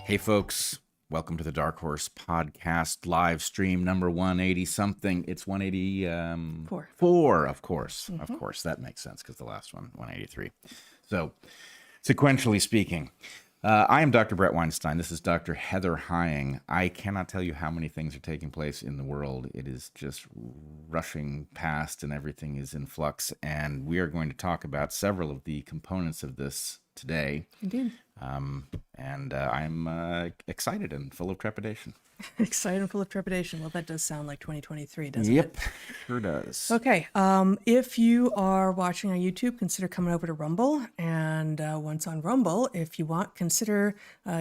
Hey, folks. Welcome to the DarkHorse podcast live stream number 180 something. It's 180 four, of course. Of course, that makes sense because the last one, 183. So, sequentially speaking, I am Dr. Bret Weinstein. This is Dr. Heather Hying. I cannot tell you how many things are taking place in the world. It is just rushing past and everything is in flux. And we are going to talk about several of the components of this today. Indeed. And I'm excited and full of trepidation. Excited and full of trepidation. Well, that does sound like 2023, doesn't it? Yep, sure does. Okay. If you are watching on YouTube, consider coming over to Rumble. And once on Rumble, if you want, consider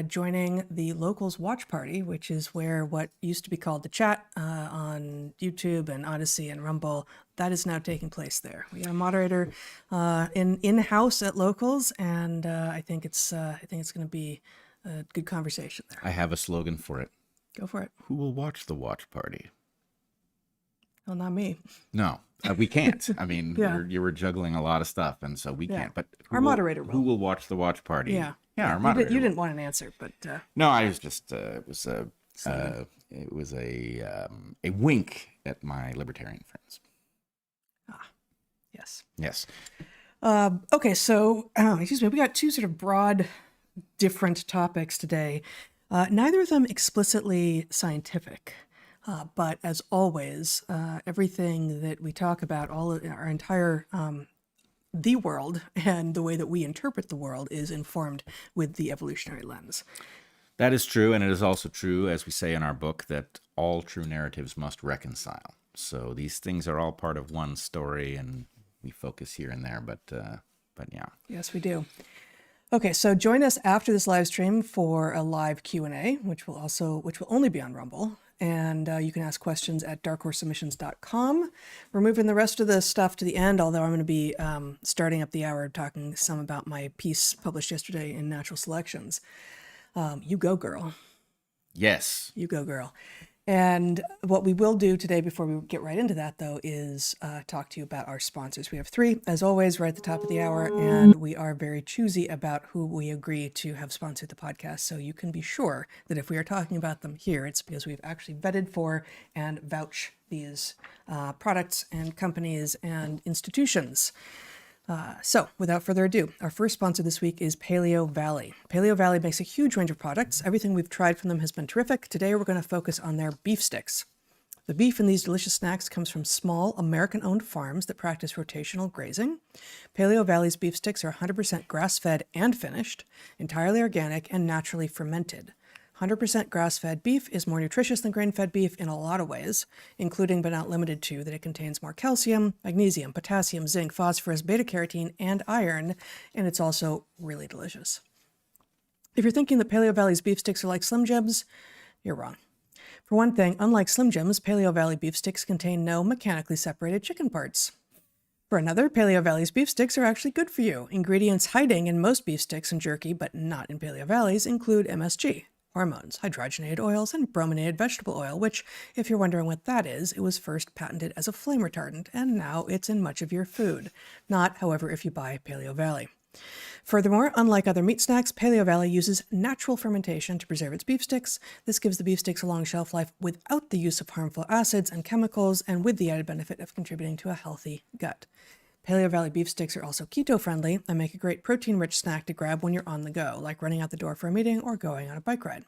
joining the Locals Watch Party, which is where what used to be called the chat on YouTube and Odyssey and Rumble, that is now taking place there. We got a moderator in-house at Locals, and I think it's going to be a good conversation there. I have a slogan for it. Go for it. Who will watch the watch party? Well, not me. No, we can't. I mean, Yeah. you were juggling a lot of stuff, and so we can't. But Our moderator will. Who will watch the watch party? Yeah. Our moderator. You didn't want an answer, but No, I was just. It was a wink at my libertarian friends. yes. Yes. Okay, so excuse me. We got two sort of broad, different topics today. Neither of them explicitly scientific, but as always, everything that we talk about, all of our entire the world and the way that we interpret the world is informed with the evolutionary lens. That is true, and it is also true, as we say in our book, that all true narratives must reconcile. So these things are all part of one story, and we focus here and there, but yeah. Yes, we do. Okay, so join us after this live stream for a live Q&A, which will only be on Rumble, and you can ask questions at darkhorsesubmissions.com. We're moving the rest of the stuff to the end, although I'm going to be starting up the hour talking some about my piece published yesterday in Natural Selections. You go, girl. Yes. You go, girl. And what we will do today before we get right into that, though, is talk to you about our sponsors. We have three, as always, right at the top of the hour, and we are very choosy about who we agree to have sponsored the podcast. So you can be sure that if we are talking about them here, it's because we've actually vetted for and vouch these products and companies and institutions. So without further ado, our first sponsor this week is Paleo Valley. Paleo Valley makes a huge range of products. Everything we've tried from them has been terrific. Today, we're going to focus on their beef sticks. The beef in these delicious snacks comes from small American-owned farms that practice rotational grazing. Paleo Valley's beef sticks are 100% grass-fed and finished, entirely organic, and naturally fermented. 100% grass-fed beef is more nutritious than grain-fed beef in a lot of ways, including but not limited to that it contains more calcium, magnesium, potassium, zinc, phosphorus, beta-carotene, and iron, and it's also really delicious. If you're thinking that Paleo Valley's beef sticks are like Slim Jims, you're wrong. For one thing, unlike Slim Jims, Paleo Valley beef sticks contain no mechanically separated chicken parts. For another, Paleo Valley's beef sticks are actually good for you. Ingredients hiding in most beef sticks and jerky, but not in Paleo Valley's, include MSG. Hormones, hydrogenated oils, and brominated vegetable oil, which, if you're wondering what that is, it was first patented as a flame retardant, and now it's in much of your food. Not, however, if you buy Paleo Valley. Furthermore, unlike other meat snacks, Paleo Valley uses natural fermentation to preserve its beef sticks. This gives the beef sticks a long shelf life without the use of harmful acids and chemicals, and with the added benefit of contributing to a healthy gut. Paleo Valley beef sticks are also keto-friendly and make a great protein-rich snack to grab when you're on the go, like running out the door for a meeting or going on a bike ride.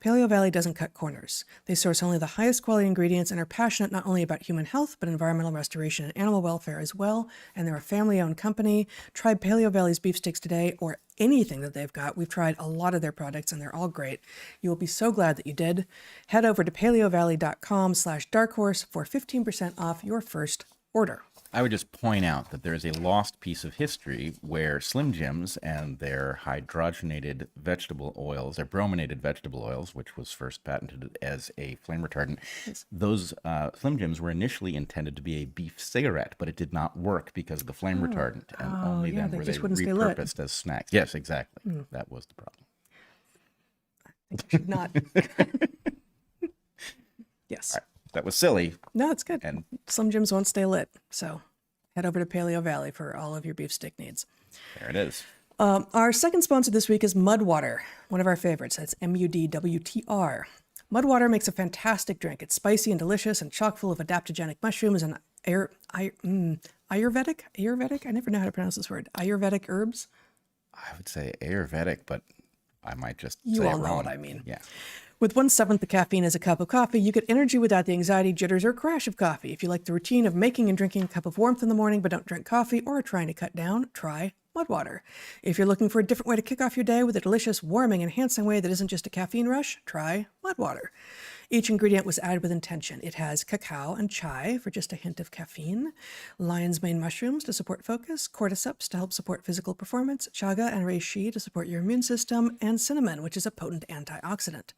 Paleo Valley doesn't cut corners. They source only the highest quality ingredients and are passionate not only about human health, but environmental restoration and animal welfare as well, and they're a family-owned company. Try Paleo Valley's beef sticks today, or anything that they've got. We've tried a lot of their products, and they're all great. You will be so glad that you did. Head over to paleovalley.com/darkhorse for 15% off your first order. I would just point out that there is a lost piece of history where Slim Jims and their hydrogenated vegetable oils, their brominated vegetable oils, which was first patented as a flame retardant, those Slim Jims were initially intended to be a beef cigarette, but it did not work because of the flame retardant, and only then were they repurposed as snacks. Yes, exactly. That was the problem. I think you should not. Yes. All right. That was silly. No, it's good. And Slim Jims won't stay lit. So head over to Paleo Valley for all of your beef stick needs. there it is. Our second sponsor this week is Mudwater, one of our favorites. That's MUDWTR. Mudwater makes a fantastic drink. It's spicy and delicious and chock full of adaptogenic mushrooms and Ayurvedic? I never know how to pronounce this word. Ayurvedic herbs? I would say Ayurvedic, but I might just You say all it know wrong. what I mean. Yeah. With 1/7 the caffeine as a cup of coffee, you get energy without the anxiety, jitters, or crash of coffee. If you like the routine of making and drinking a cup of warmth in the morning but don't drink coffee or are trying to cut down, try Mudwater. If you're looking for a different way to kick off your day with a delicious, warming, enhancing way that isn't just a caffeine rush, try Mudwater. Each ingredient was added with intention. It has cacao and chai for just a hint of caffeine, lion's mane mushrooms to support focus, cordyceps to help support physical performance, chaga and reishi to support your immune system, and cinnamon, which is a potent antioxidant.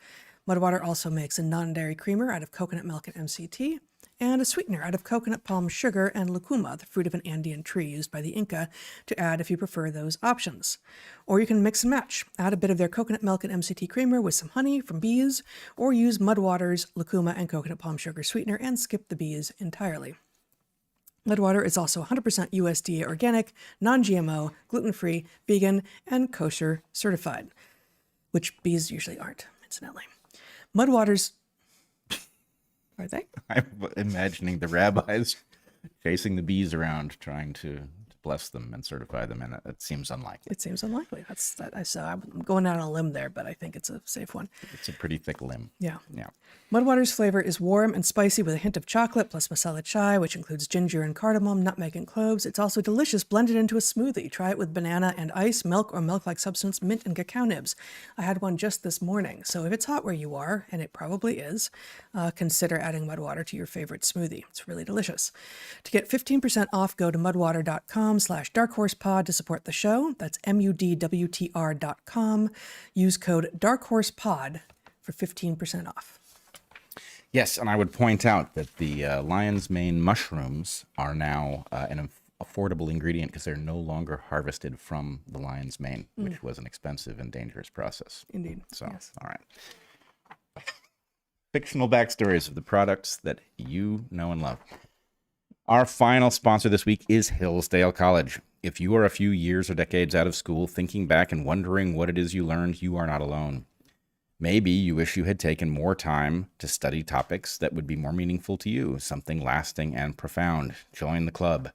Mudwater also makes a non-dairy creamer out of coconut milk and MCT, and a sweetener out of coconut palm sugar and lucuma, the fruit of an Andean tree used by the Inca, to add if you prefer those options. Or you can mix and match. Add a bit of their coconut milk and MCT creamer with some honey from bees, or use Mudwater's lucuma and coconut palm sugar sweetener and skip the bees entirely. Mudwater is also 100% USDA organic, non-GMO, gluten-free, vegan, and kosher certified, which bees usually aren't, incidentally. Mudwater's... Are they? I'm imagining the rabbis chasing the bees around, trying to bless them and certify them, and it seems unlikely. It seems unlikely. So I'm going out on a limb there, but I think it's a safe one. It's a pretty thick limb. Yeah. Yeah. Mudwater's flavor is warm and spicy with a hint of chocolate plus masala chai, which includes ginger and cardamom, nutmeg and cloves. It's also delicious blended into a smoothie. Try it with banana and ice, milk or milk-like substance, mint and cacao nibs. I had one just this morning. So if it's hot where you are, and it probably is, consider adding Mudwater to your favorite smoothie. It's really delicious. To get 15% off, go to mudwater.com/darkhorsepod to support the show. That's MUDWTR.com. Use code darkhorsepod for 15% off. Yes, and I would point out that the lion's mane mushrooms are now an affordable ingredient because they're no longer harvested from the lion's mane, which was an expensive and dangerous process. Indeed. So, yes. All right. Fictional backstories of the products that you know and love. Our final sponsor this week is Hillsdale College. If you are a few years or decades out of school, thinking back and wondering what it is you learned, you are not alone. Maybe you wish you had taken more time to study topics that would be more meaningful to you, something lasting and profound. Join the club.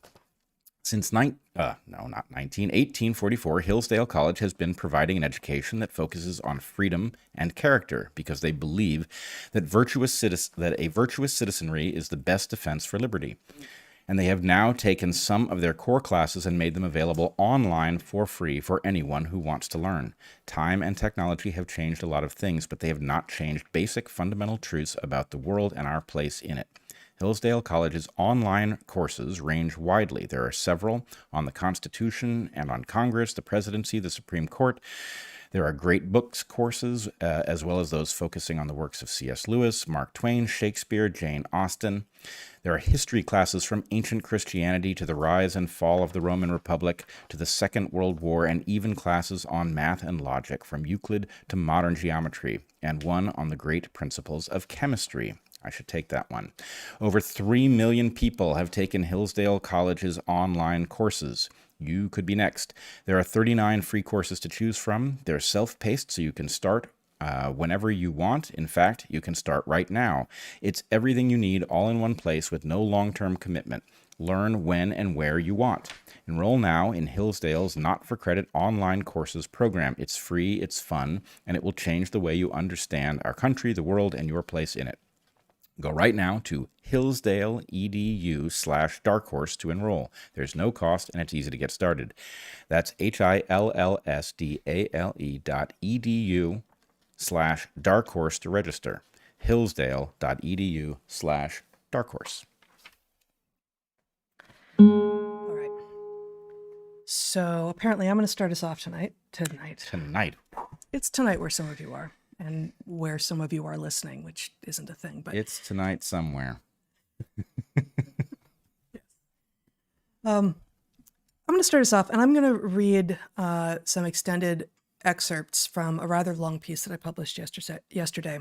Since 1844, Hillsdale College has been providing an education that focuses on freedom and character because they believe that a virtuous citizenry is the best defense for liberty. And they have now taken some of their core classes and made them available online for free for anyone who wants to learn. Time and technology have changed a lot of things, but they have not changed basic fundamental truths about the world and our place in it. Hillsdale College's online courses range widely. There are several on the Constitution and on Congress, the presidency, the Supreme Court. There are great books courses, as well as those focusing on the works of C.S. Lewis, Mark Twain, Shakespeare, Jane Austen. There are history classes from ancient Christianity to the rise and fall of the Roman Republic to the Second World War, and even classes on math and logic from Euclid to modern geometry, and one on the great principles of chemistry. I should take that one. Over 3 million people have taken Hillsdale College's online courses. You could be next. There are 39 free courses to choose from. They're self-paced, so you can start whenever you want. In fact, you can start right now. It's everything you need all in one place with no long-term commitment. Learn when and where you want. Enroll now in Hillsdale's not-for-credit online courses program. It's free, it's fun, and it will change the way you understand our country, the world, and your place in it. Go right now to hillsdale.edu/darkhorse to enroll. There's no cost, and it's easy to get started. That's hillsdale.edu/darkhorse to register. hillsdale.edu/darkhorse. All right. So apparently I'm going to start us off tonight. Tonight. It's tonight where some of you are, and where some of you are listening, which isn't a thing, but It's tonight somewhere. I'm going to start us off, and I'm going to read some extended excerpts from a rather long piece that I published yesterday,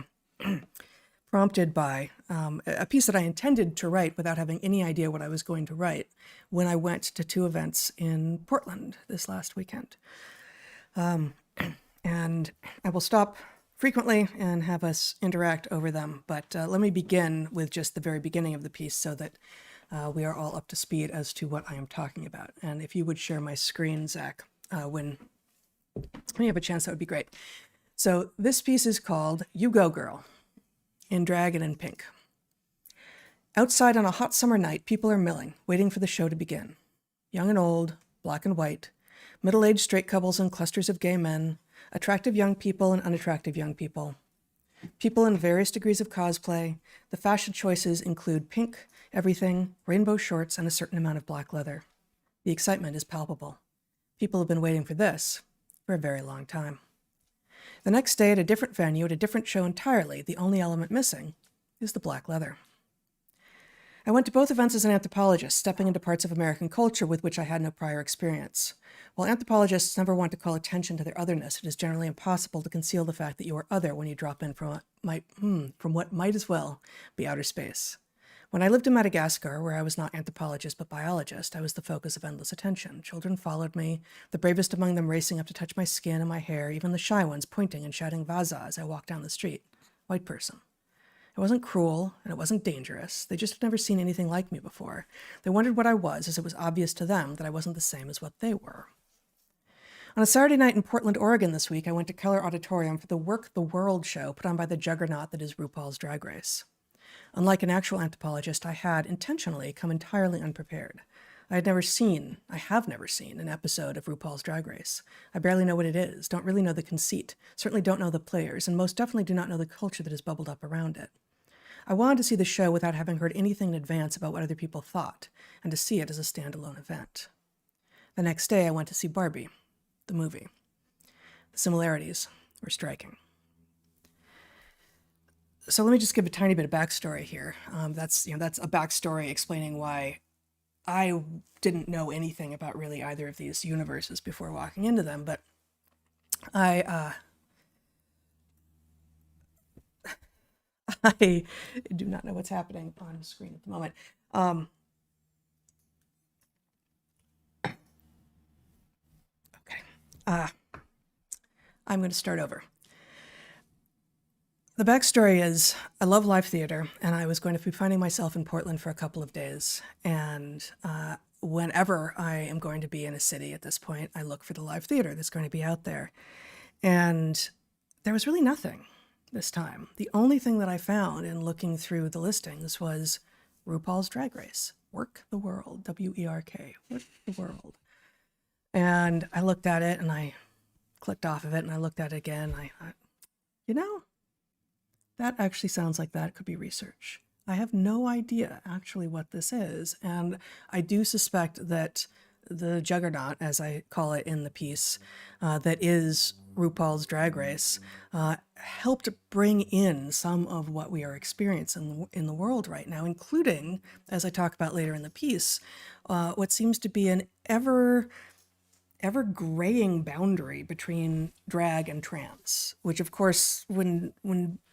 prompted by a piece that I intended to write without having any idea what I was going to write when I went to 2 events in Portland this last weekend. And I will stop frequently and have us interact over them. But let me begin with just the very beginning of the piece so that we are all up to speed as to what I am talking about. And if you would share my screen, Zach, when you have a chance, that would be great. So this piece is called You Go Girl, in drag and in pink. Outside on a hot summer night, people are milling, waiting for the show to begin. Young and old, black and white, middle-aged straight couples and clusters of gay men, attractive young people and unattractive young people. People in various degrees of cosplay. The fashion choices include pink, everything, rainbow shorts, and a certain amount of black leather. The excitement is palpable. People have been waiting for this for a very long time. The next day at a different venue, at a different show entirely, the only element missing is the black leather. I went to both events as an anthropologist, stepping into parts of American culture with which I had no prior experience. While anthropologists never want to call attention to their otherness, it is generally impossible to conceal the fact that you are other when you drop in from what might as well be outer space. When I lived in Madagascar, where I was not anthropologist but biologist, I was the focus of endless attention. Children followed me, the bravest among them racing up to touch my skin and my hair, even the shy ones pointing and shouting Vaza as I walked down the street. White person. It wasn't cruel, and it wasn't dangerous. They just had never seen anything like me before. They wondered what I was, as it was obvious to them that I wasn't the same as what they were. On a Saturday night in Portland, Oregon this week, I went to Keller Auditorium for the Work the World show put on by the juggernaut that is RuPaul's Drag Race. Unlike an actual anthropologist, I had intentionally come entirely unprepared. I have never seen an episode of RuPaul's Drag Race. I barely know what it is, don't really know the conceit, certainly don't know the players, and most definitely do not know the culture that is bubbled up around it. I wanted to see the show without having heard anything in advance about what other people thought, and to see it as a standalone event. The next day, I went to see Barbie, the movie. The similarities were striking. So let me just give a tiny bit of backstory here. That's a backstory explaining why I didn't know anything about really either of these universes before walking into them, but I do not know what's happening on the screen at the moment. I'm going to start over. The backstory is I love live theater, and I was going to be finding myself in Portland for a couple of days. And whenever I am going to be in a city at this point, I look for the live theater that's going to be out there. And there was really nothing this time. The only thing that I found in looking through the listings was RuPaul's Drag Race, Work the World, W-E-R-K, Work the World. And I looked at it, and I clicked off of it, and I looked at it again, and I thought, that actually sounds like that could be research. I have no idea actually what this is. And I do suspect that the juggernaut, as I call it in the piece, that is RuPaul's Drag Race, helped bring in some of what we are experiencing in the world right now, including, as I talk about later in the piece, what seems to be an ever graying boundary between drag and trans, which of course, when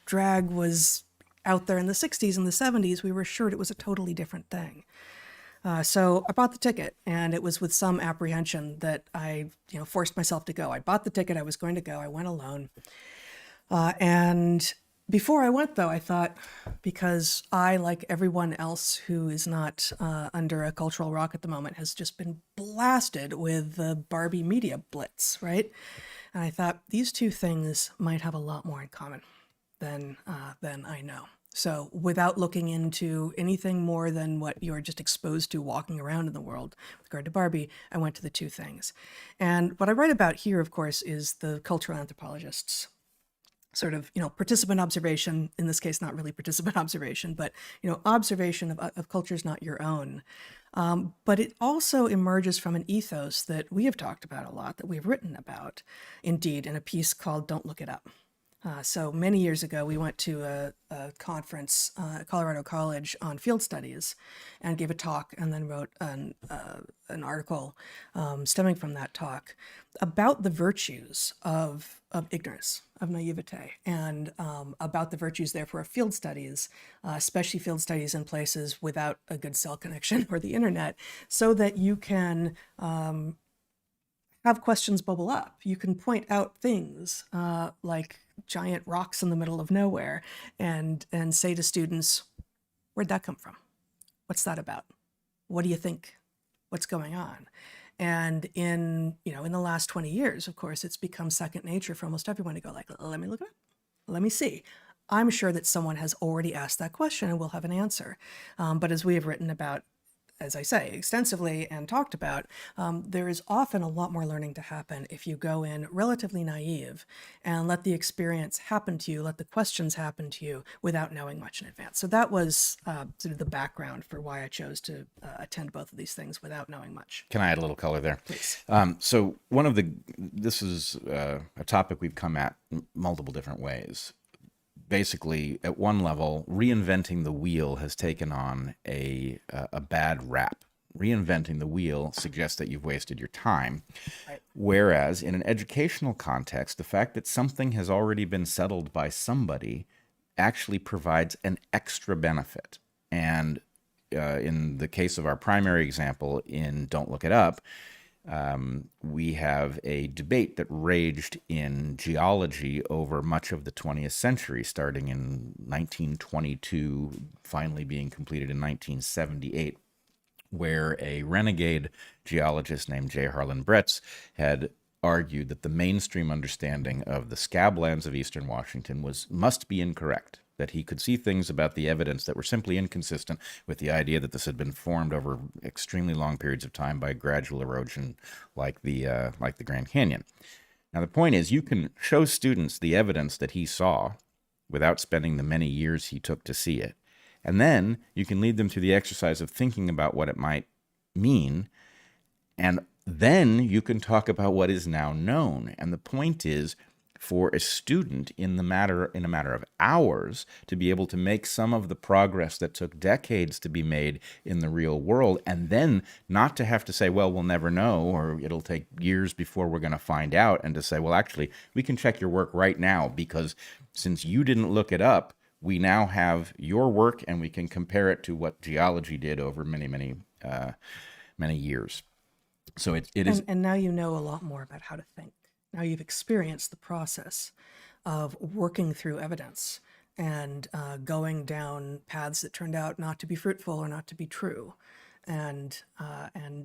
drag was out there in the 60s and the 70s, we were assured it was a totally different thing. So I bought the ticket, and it was with some apprehension that I forced myself to go. I bought the ticket, I was going to go, I went alone. And before I went, though, I thought, because I, like everyone else who is not under a cultural rock at the moment, has just been blasted with the Barbie media blitz, right? And I thought these two things might have a lot more in common than I know. So without looking into anything more than what you're just exposed to walking around in the world with regard to Barbie, I went to the two things. And what I write about here, of course, is the cultural anthropologists' sort of, participant observation, in this case, not really participant observation, but, observation of cultures not your own. But it also emerges from an ethos that we have talked about a lot, that we've written about, indeed, in a piece called Don't Look It Up. So many years ago, we went to a conference at Colorado College on field studies and gave a talk, and then wrote an article stemming from that talk about the virtues of ignorance, of naivete, and about the virtues, therefore, of field studies, especially field studies in places without a good cell connection or the internet, so that you can have questions bubble up. You can point out things like giant rocks in the middle of nowhere and say to students, where'd that come from? What's that about? What do you think? What's going on? And in the last 20 years, of course, it's become second nature for almost everyone to go like, let me look it up. Let me see. I'm sure that someone has already asked that question and we'll have an answer. But as we have written about, as I say, extensively and talked about, there is often a lot more learning to happen if you go in relatively naive and let the experience happen to you, let the questions happen to you without knowing much in advance. So that was sort of the background for why I chose to attend both of these things without knowing much. Can I add a little color there? Please. So this is a topic we've come at multiple different ways. Basically, at one level, reinventing the wheel has taken on a bad rap. Reinventing the wheel suggests that you've wasted your time. Right. Whereas in an educational context, the fact that something has already been settled by somebody actually provides an extra benefit. And in the case of our primary example in Don't Look It Up, we have a debate that raged in geology over much of the 20th century, starting in 1922, finally being completed in 1978, where a renegade geologist named J. Harlan Bret had argued that the mainstream understanding of the scablands of eastern Washington must be incorrect, that he could see things about the evidence that were simply inconsistent with the idea that this had been formed over extremely long periods of time by gradual erosion like the Grand Canyon. Now, the point is, you can show students the evidence that he saw without spending the many years he took to see it. And then you can lead them through the exercise of thinking about what it might mean. And then you can talk about what is now known. And the point is, for a student in a matter of hours to be able to make some of the progress that took decades to be made in the real world, and then not to have to say, well, we'll never know, or it'll take years before we're going to find out, and to say, well, actually, we can check your work right now, because since you didn't look it up, we now have your work and we can compare it to what geology did over many, many years. So it is. And now you know a lot more about how to think. Now you've experienced the process of working through evidence and going down paths that turned out not to be fruitful or not to be true, and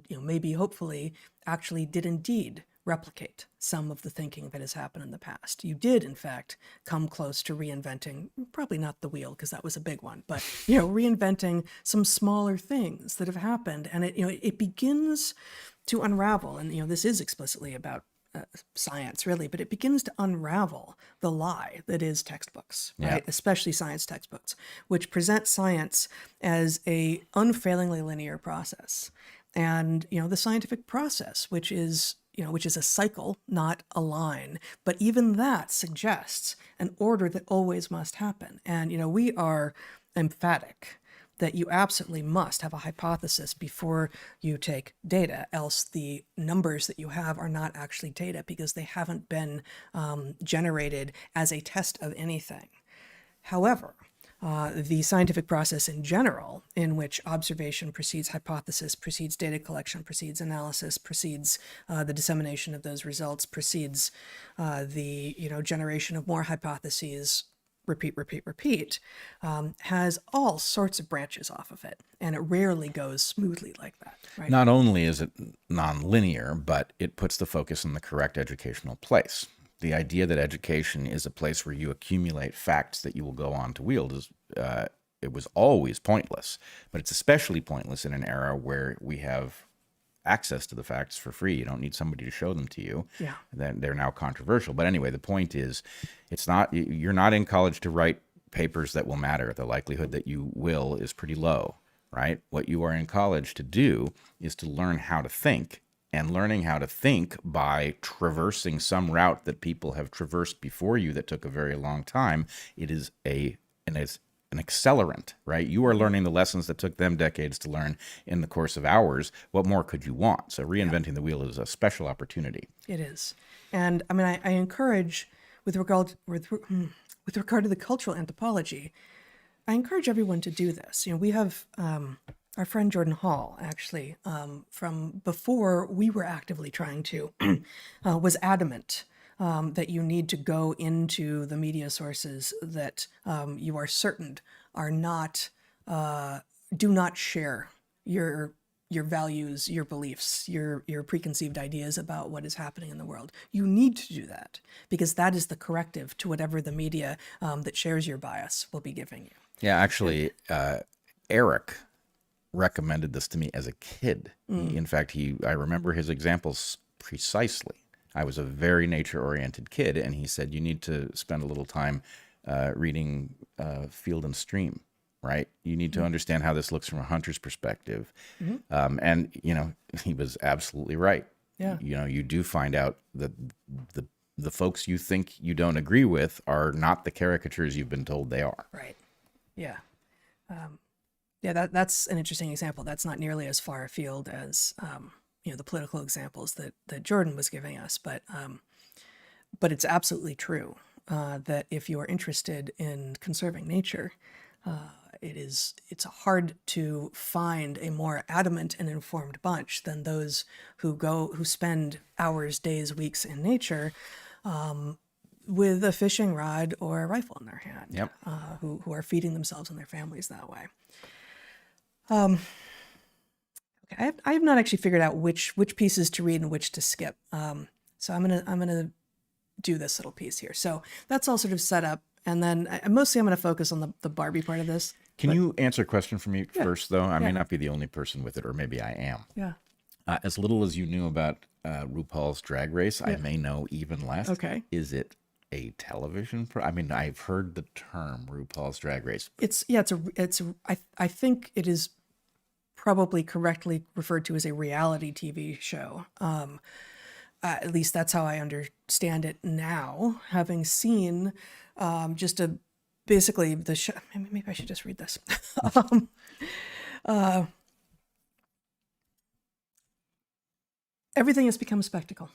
maybe hopefully actually did indeed replicate some of the thinking that has happened in the past. You did, in fact, come close to reinventing, probably not the wheel because that was a big one, but reinventing some smaller things that have happened, and it begins to unravel. And this is explicitly about science, really, but it begins to unravel the lie that is textbooks, right? Yeah. Especially science textbooks, which present science as a unfailingly linear process, and the scientific process, which is a cycle, not a line. But even that suggests an order that always must happen. And we are emphatic that you absolutely must have a hypothesis before you take data, else the numbers that you have are not actually data because they haven't been generated as a test of anything. However, the scientific process in general, in which observation precedes hypothesis, precedes data collection, precedes analysis, precedes the dissemination of those results, precedes the generation of more hypotheses, repeat, has all sorts of branches off of it, and it rarely goes smoothly like that. Right? Not only is it nonlinear, but it puts the focus in the correct educational place. The idea that education is a place where you accumulate facts that you will go on to wield it was always pointless, but it's especially pointless in an era where we have access to the facts for free. You don't need somebody to show them to you. Yeah. They're now controversial. But anyway, the point is, you're not in college to write papers that will matter. The likelihood that you will is pretty low, right? What you are in college to do is to learn how to think, and learning how to think by traversing some route that people have traversed before you that took a very long time. It is an accelerant, right? You are learning the lessons that took them decades to learn in the course of hours. What more could you want? So reinventing the wheel is a special opportunity. It is. And I mean, I encourage, with regard to the cultural anthropology, I encourage everyone to do this. We have our friend Jordan Hall, actually, from before we were actively trying to, was adamant that you need to go into the media sources that you are certain are not, do not share your values, your beliefs, your preconceived ideas about what is happening in the world. You need to do that because that is the corrective to whatever the media that shares your bias will be giving you. Yeah, actually, Eric recommended this to me as a kid. In fact, I remember his examples precisely. I was a very nature-oriented kid, and he said, you need to spend a little time reading Field and Stream, right? You need to understand how this looks from a hunter's perspective. And, he was absolutely right. Yeah. You do find out that the folks you think you don't agree with are not the caricatures you've been told they are. Right. Yeah. Yeah, that's an interesting example. That's not nearly as far afield as the political examples that Jordan was giving us, but it's absolutely true that if you are interested in conserving nature, it's hard to find a more adamant and informed bunch than those who spend hours, days, weeks in nature with a fishing rod or a rifle in their hand. Yep. Who are feeding themselves and their families that way. Okay, I have not actually figured out which pieces to read and which to skip. So I'm gonna do this little piece here. So that's all sort of set up, and then mostly I'm gonna focus on the Barbie part of this. Can you answer a question for me first, though? I may not be the only person with it, or maybe I am. Yeah. As little as you knew about RuPaul's Drag Race, I may know even less. Okay. Is it a television I mean, I've heard the term RuPaul's Drag Race. I think it is probably correctly referred to as a reality TV show. At least that's how I understand it now, having seen basically the show. Maybe I should just read this. Everything has become a spectacle.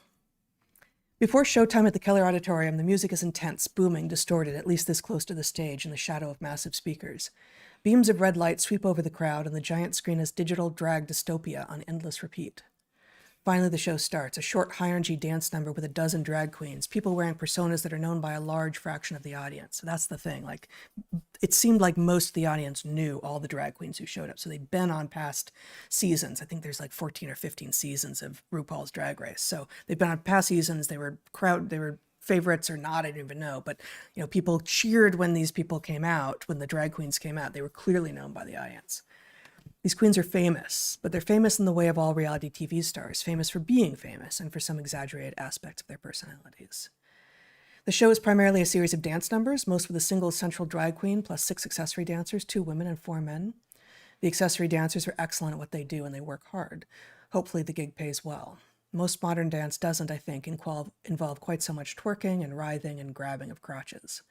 Before showtime at the Keller Auditorium, the music is intense, booming, distorted, at least this close to the stage in the shadow of massive speakers. Beams of red light sweep over the crowd, and the giant screen has digital drag dystopia on endless repeat. Finally, the show starts, a short high-energy dance number with a dozen drag queens, people wearing personas that are known by a large fraction of the audience. So that's the thing. Like, it seemed like most of the audience knew all the drag queens who showed up. So they'd been on past seasons. I think there's like 14 or 15 seasons of RuPaul's Drag Race. So they've been on past seasons. They were favorites or not, I don't even know. But, people cheered when these people came out, when the drag queens came out. They were clearly known by the audience. These queens are famous, but they're famous in the way of all reality TV stars, famous for being famous and for some exaggerated aspects of their personalities. The show is primarily a series of dance numbers, most with a single central drag queen plus 6 accessory dancers, 2 women and 4 men. The accessory dancers are excellent at what they do and they work hard. Hopefully the gig pays well. Most modern dance doesn't, I think, involve quite so much twerking and writhing and grabbing of crotches.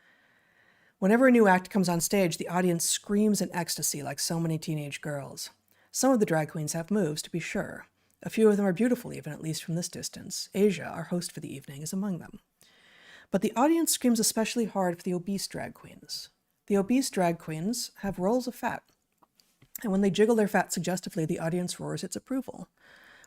Whenever a new act comes on stage, the audience screams in ecstasy like so many teenage girls. Some of the drag queens have moves, to be sure. A few of them are beautiful, even at least from this distance. Asia, our host for the evening, is among them. But the audience screams especially hard for the obese drag queens. The obese drag queens have rolls of fat. And when they jiggle their fat suggestively, the audience roars its approval.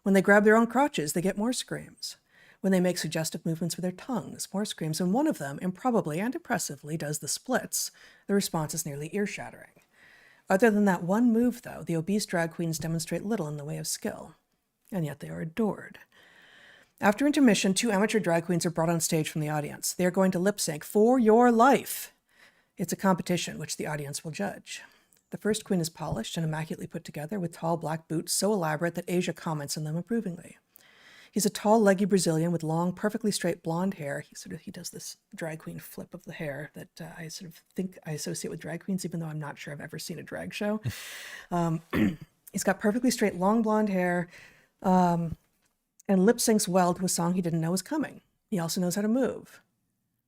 When they grab their own crotches, they get more screams. When they make suggestive movements with their tongues, more screams, and one of them, improbably and impressively, does the splits, the response is nearly ear-shattering. Other than that one move, though, the obese drag queens demonstrate little in the way of skill. And yet they are adored. After intermission, 2 amateur drag queens are brought on stage from the audience. They are going to lip-sync for your life. It's a competition which the audience will judge. The first queen is polished and immaculately put together with tall black boots so elaborate that Asia comments on them approvingly. He's a tall, leggy Brazilian with long, perfectly straight blonde hair. He does this drag queen flip of the hair that I sort of think I associate with drag queens, even though I'm not sure I've ever seen a drag show. He's got perfectly straight, long blonde hair and lip syncs well to a song he didn't know was coming. He also knows how to move.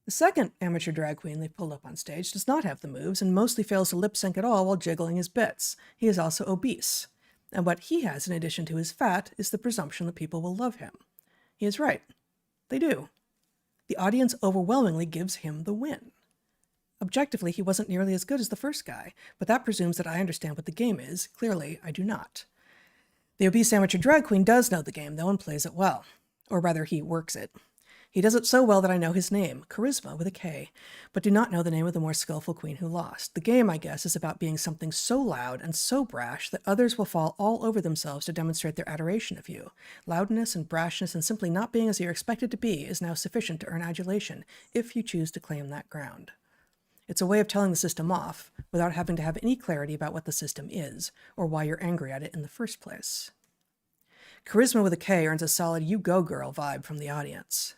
The second amateur drag queen they pulled up on stage does not have the moves and mostly fails to lip sync at all while jiggling his bits. He is also obese. And what he has, in addition to his fat, is the presumption that people will love him. He is right. They do. The audience overwhelmingly gives him the win. Objectively, he wasn't nearly as good as the first guy, but that presumes that I understand what the game is. Clearly, I do not. The obese amateur drag queen does know the game, though, and plays it well. Or rather, he works it. He does it so well that I know his name, Charisma with a K, but do not know the name of the more skillful queen who lost. The game, I guess, is about being something so loud and so brash that others will fall all over themselves to demonstrate their adoration of you. Loudness and brashness and simply not being as you're expected to be is now sufficient to earn adulation, if you choose to claim that ground. It's a way of telling the system off without having to have any clarity about what the system is or why you're angry at it in the first place. Charisma with a K earns a solid "you go girl" vibe from the audience.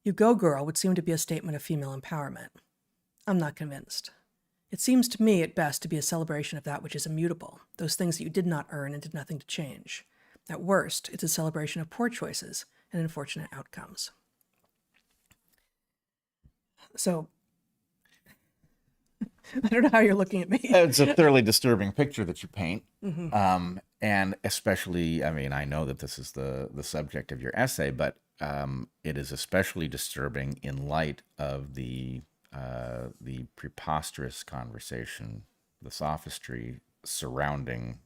"You go girl" would seem to be a statement of female empowerment. I'm not convinced. It seems to me at best to be a celebration of that which is immutable, those things that you did not earn and did nothing to change. At worst, it's a celebration of poor choices and unfortunate outcomes. So, I don't know how you're looking at me. It's a thoroughly disturbing picture that you paint. Mm-hmm. And especially, I mean, I know that this is the subject of your essay, but it is especially disturbing in light of the preposterous conversation, the sophistry surrounding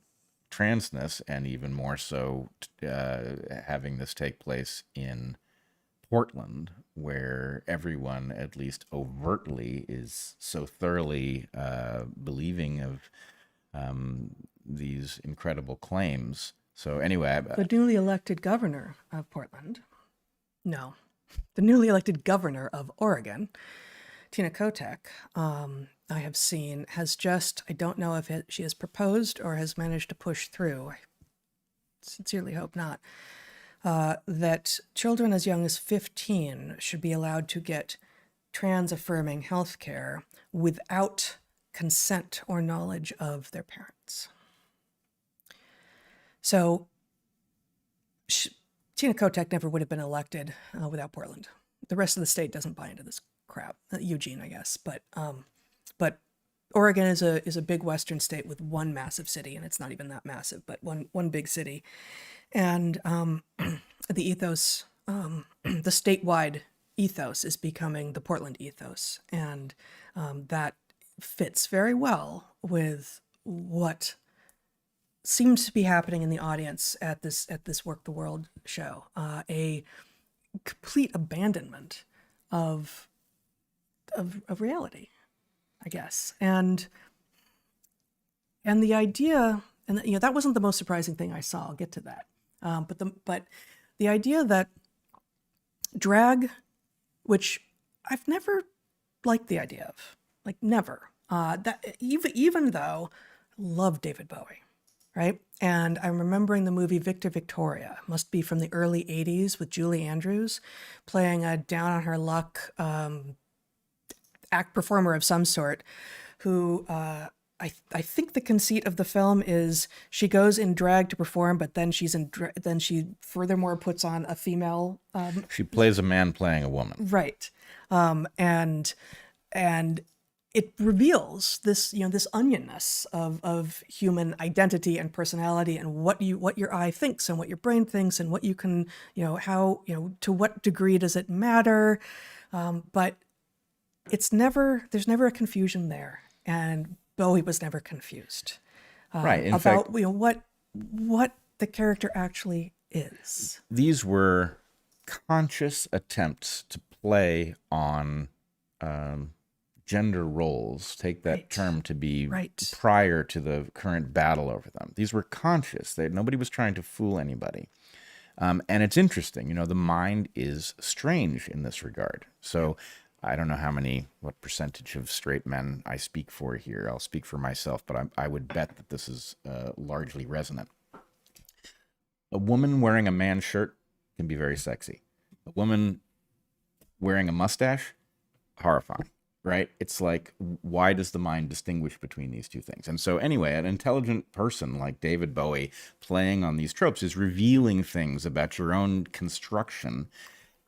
transness, and even more so having this take place in Portland, where everyone, at least overtly, is so thoroughly believing of these incredible claims. So anyway, the newly elected governor of Portland, no, the newly elected governor of Oregon, Tina Kotek, I have seen, has just, I don't know if she has proposed or has managed to push through, I sincerely hope not, that children as young as 15 should be allowed to get trans-affirming health care without consent or knowledge of their parents. So Tina Kotek never would have been elected without Portland. The rest of the state doesn't buy into this crap. Eugene, I guess, but Oregon is a big Western state with one massive city, and it's not even that massive, but one big city. And the ethos, the statewide ethos is becoming the Portland ethos. And that fits very well with what seems to be happening in the audience at this Work the World show. A complete abandonment of reality, I guess. And the idea, and that wasn't the most surprising thing I saw. I'll get to that. But the idea that drag, which I've never liked the idea of, like never, that even though I love David Bowie, right? And I'm remembering the movie Victor Victoria, must be from the early 80s, with Julie Andrews playing a down on her luck act performer of some sort who I think the conceit of the film is she goes in drag to perform, but then then she furthermore puts on a female. She plays a man playing a woman, right? And it reveals this this onionness of human identity and personality, and what your eye thinks and what your brain thinks and what you can how to what degree does it matter, but there's never a confusion there, and Bowie was never confused right? In about fact, what the character actually is. These were conscious attempts to play on gender roles. Take that Right. term to be Right. prior to the current battle over them. These were conscious. Nobody was trying to fool anybody. And it's interesting. The mind is strange in this regard. So I don't know what percentage of straight men I speak for here. I'll speak for myself, but I would bet that this is largely resonant. A woman wearing a man's shirt can be very sexy. A woman wearing a mustache, horrifying, right? It's like, why does the mind distinguish between these two things? And so anyway, an intelligent person like David Bowie playing on these tropes is revealing things about your own construction.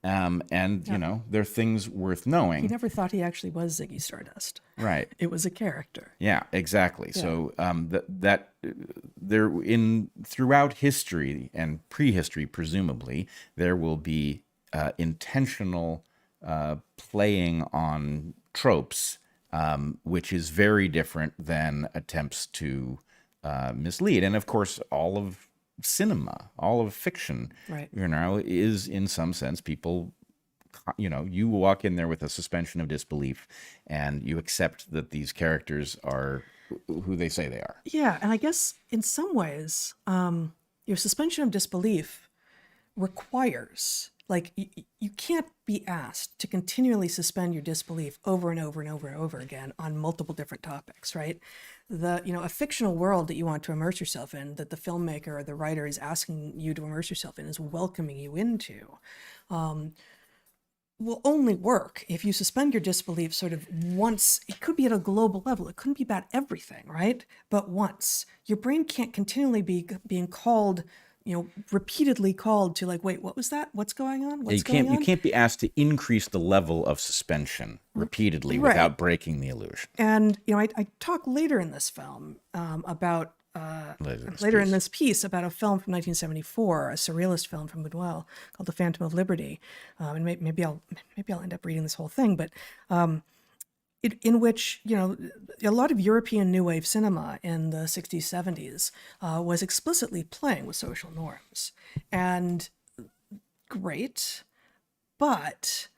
They're things worth knowing. He never thought he actually was Ziggy Stardust. Right. It was a character. Yeah, exactly. Yeah. So throughout history and prehistory, presumably, there will be intentional playing on tropes which is very different than attempts to mislead. And of course, all of cinema, all of fiction, Right. is in some sense people. You walk in there with a suspension of disbelief, and you accept that these characters are who they say they are. Yeah, and I guess in some ways, your suspension of disbelief requires, like, you can't be asked to continually suspend your disbelief over and over and over and over again on multiple different topics, right? A fictional world that you want to immerse yourself in, that the filmmaker or the writer is asking you to immerse yourself in, is welcoming you into, will only work if you suspend your disbelief sort of once. It could be at a global level. It couldn't be about everything, right? But once. Your brain can't continually be being called, repeatedly called to, like, wait, what was that? What's going on? What's going on? You can't be asked to increase the level of suspension repeatedly without breaking the illusion. And, I talk later in this film about later in this piece about a film from 1974, a surrealist film from Buñuel called The Phantom of Liberty, and maybe I'll end up reading this whole thing, but in which a lot of European New Wave cinema in the 60s, 70s was explicitly playing with social norms, and great, but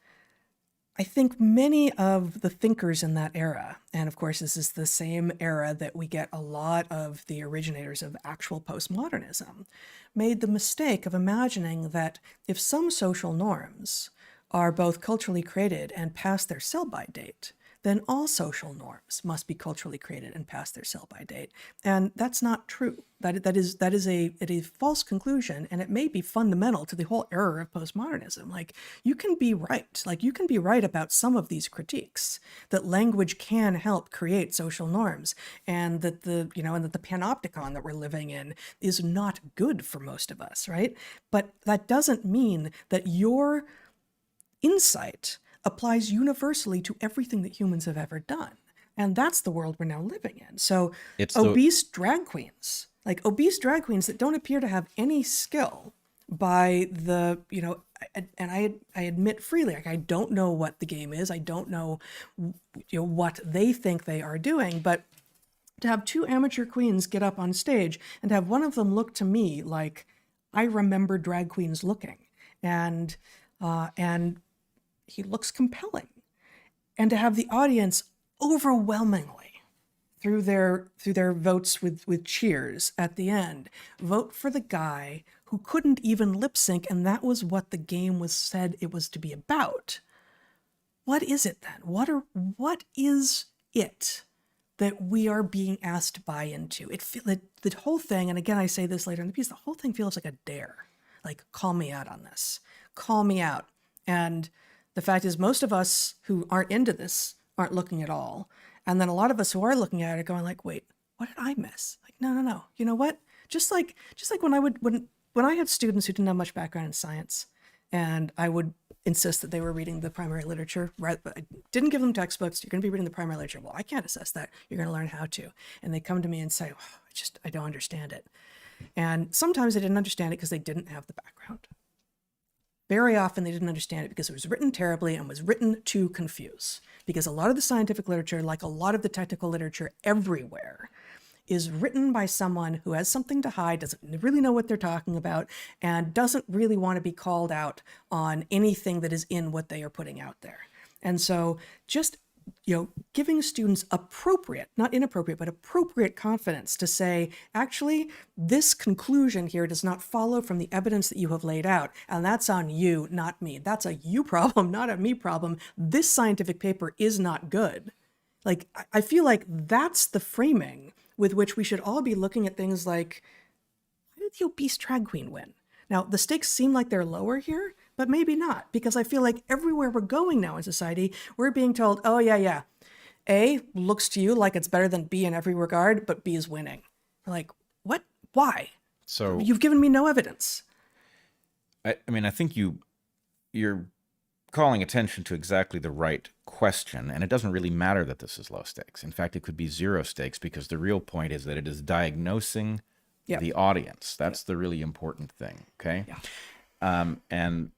I think many of the thinkers in that era, and of course this is the same era that we get a lot of the originators of actual postmodernism, made the mistake of imagining that if some social norms are both culturally created and past their sell-by date, then all social norms must be culturally created and past their sell-by date. And that's not true. That is a false conclusion, and it may be fundamental to the whole error of postmodernism. Like, you can be right. Like, you can be right about some of these critiques, that language can help create social norms, and that the panopticon that we're living in is not good for most of us, right? But that doesn't mean that your insight applies universally to everything that humans have ever done. And that's the world we're now living in. So obese drag queens that don't appear to have any skill by the, and I admit freely, like, I don't know what the game is. I don't know, what they think they are doing, but to have two amateur queens get up on stage and have one of them look to me like I remember drag queens looking, and he looks compelling, and to have the audience overwhelmingly through their votes with cheers at the end vote for the guy who couldn't even lip sync, and that was what the game was said it was to be about. What is it then? What is it that we are being asked to buy into? The whole thing, and again I say this later in the piece, the whole thing feels like a dare. Like, call me out on this. Call me out. And the fact is, most of us who aren't into this aren't looking at all. And then a lot of us who are looking at it are going like, wait, what did I miss? Like, no. You know what? Just like when I had students who didn't have much background in science, and I would insist that they were reading the primary literature, right? But I didn't give them textbooks. You're going to be reading the primary literature. Well, I can't assess that. You're going to learn how to. And they come to me and say, I don't understand it. And sometimes they didn't understand it because they didn't have the background. Very often they didn't understand it because it was written terribly and was written to confuse. Because a lot of the scientific literature, like a lot of the technical literature everywhere, is written by someone who has something to hide, doesn't really know what they're talking about, and doesn't really want to be called out on anything that is in what they are putting out there. And so just giving students appropriate, not inappropriate, but appropriate confidence to say, actually, this conclusion here does not follow from the evidence that you have laid out. And that's on you, not me. That's a you problem, not a me problem. This scientific paper is not good. Like, I feel like that's the framing with which we should all be looking at things like, why did the obese drag queen win? Now, the stakes seem like they're lower here, but maybe not, because I feel like everywhere we're going now in society, we're being told, oh, yeah, A looks to you like it's better than B in every regard, but B is winning. We're like, what? Why? So you've given me no evidence. I mean, I think you're calling attention to exactly the right question, and it doesn't really matter that this is low stakes. In fact, it could be zero stakes, because the real point is that it is diagnosing the audience. That's the really important thing, okay? Yeah. And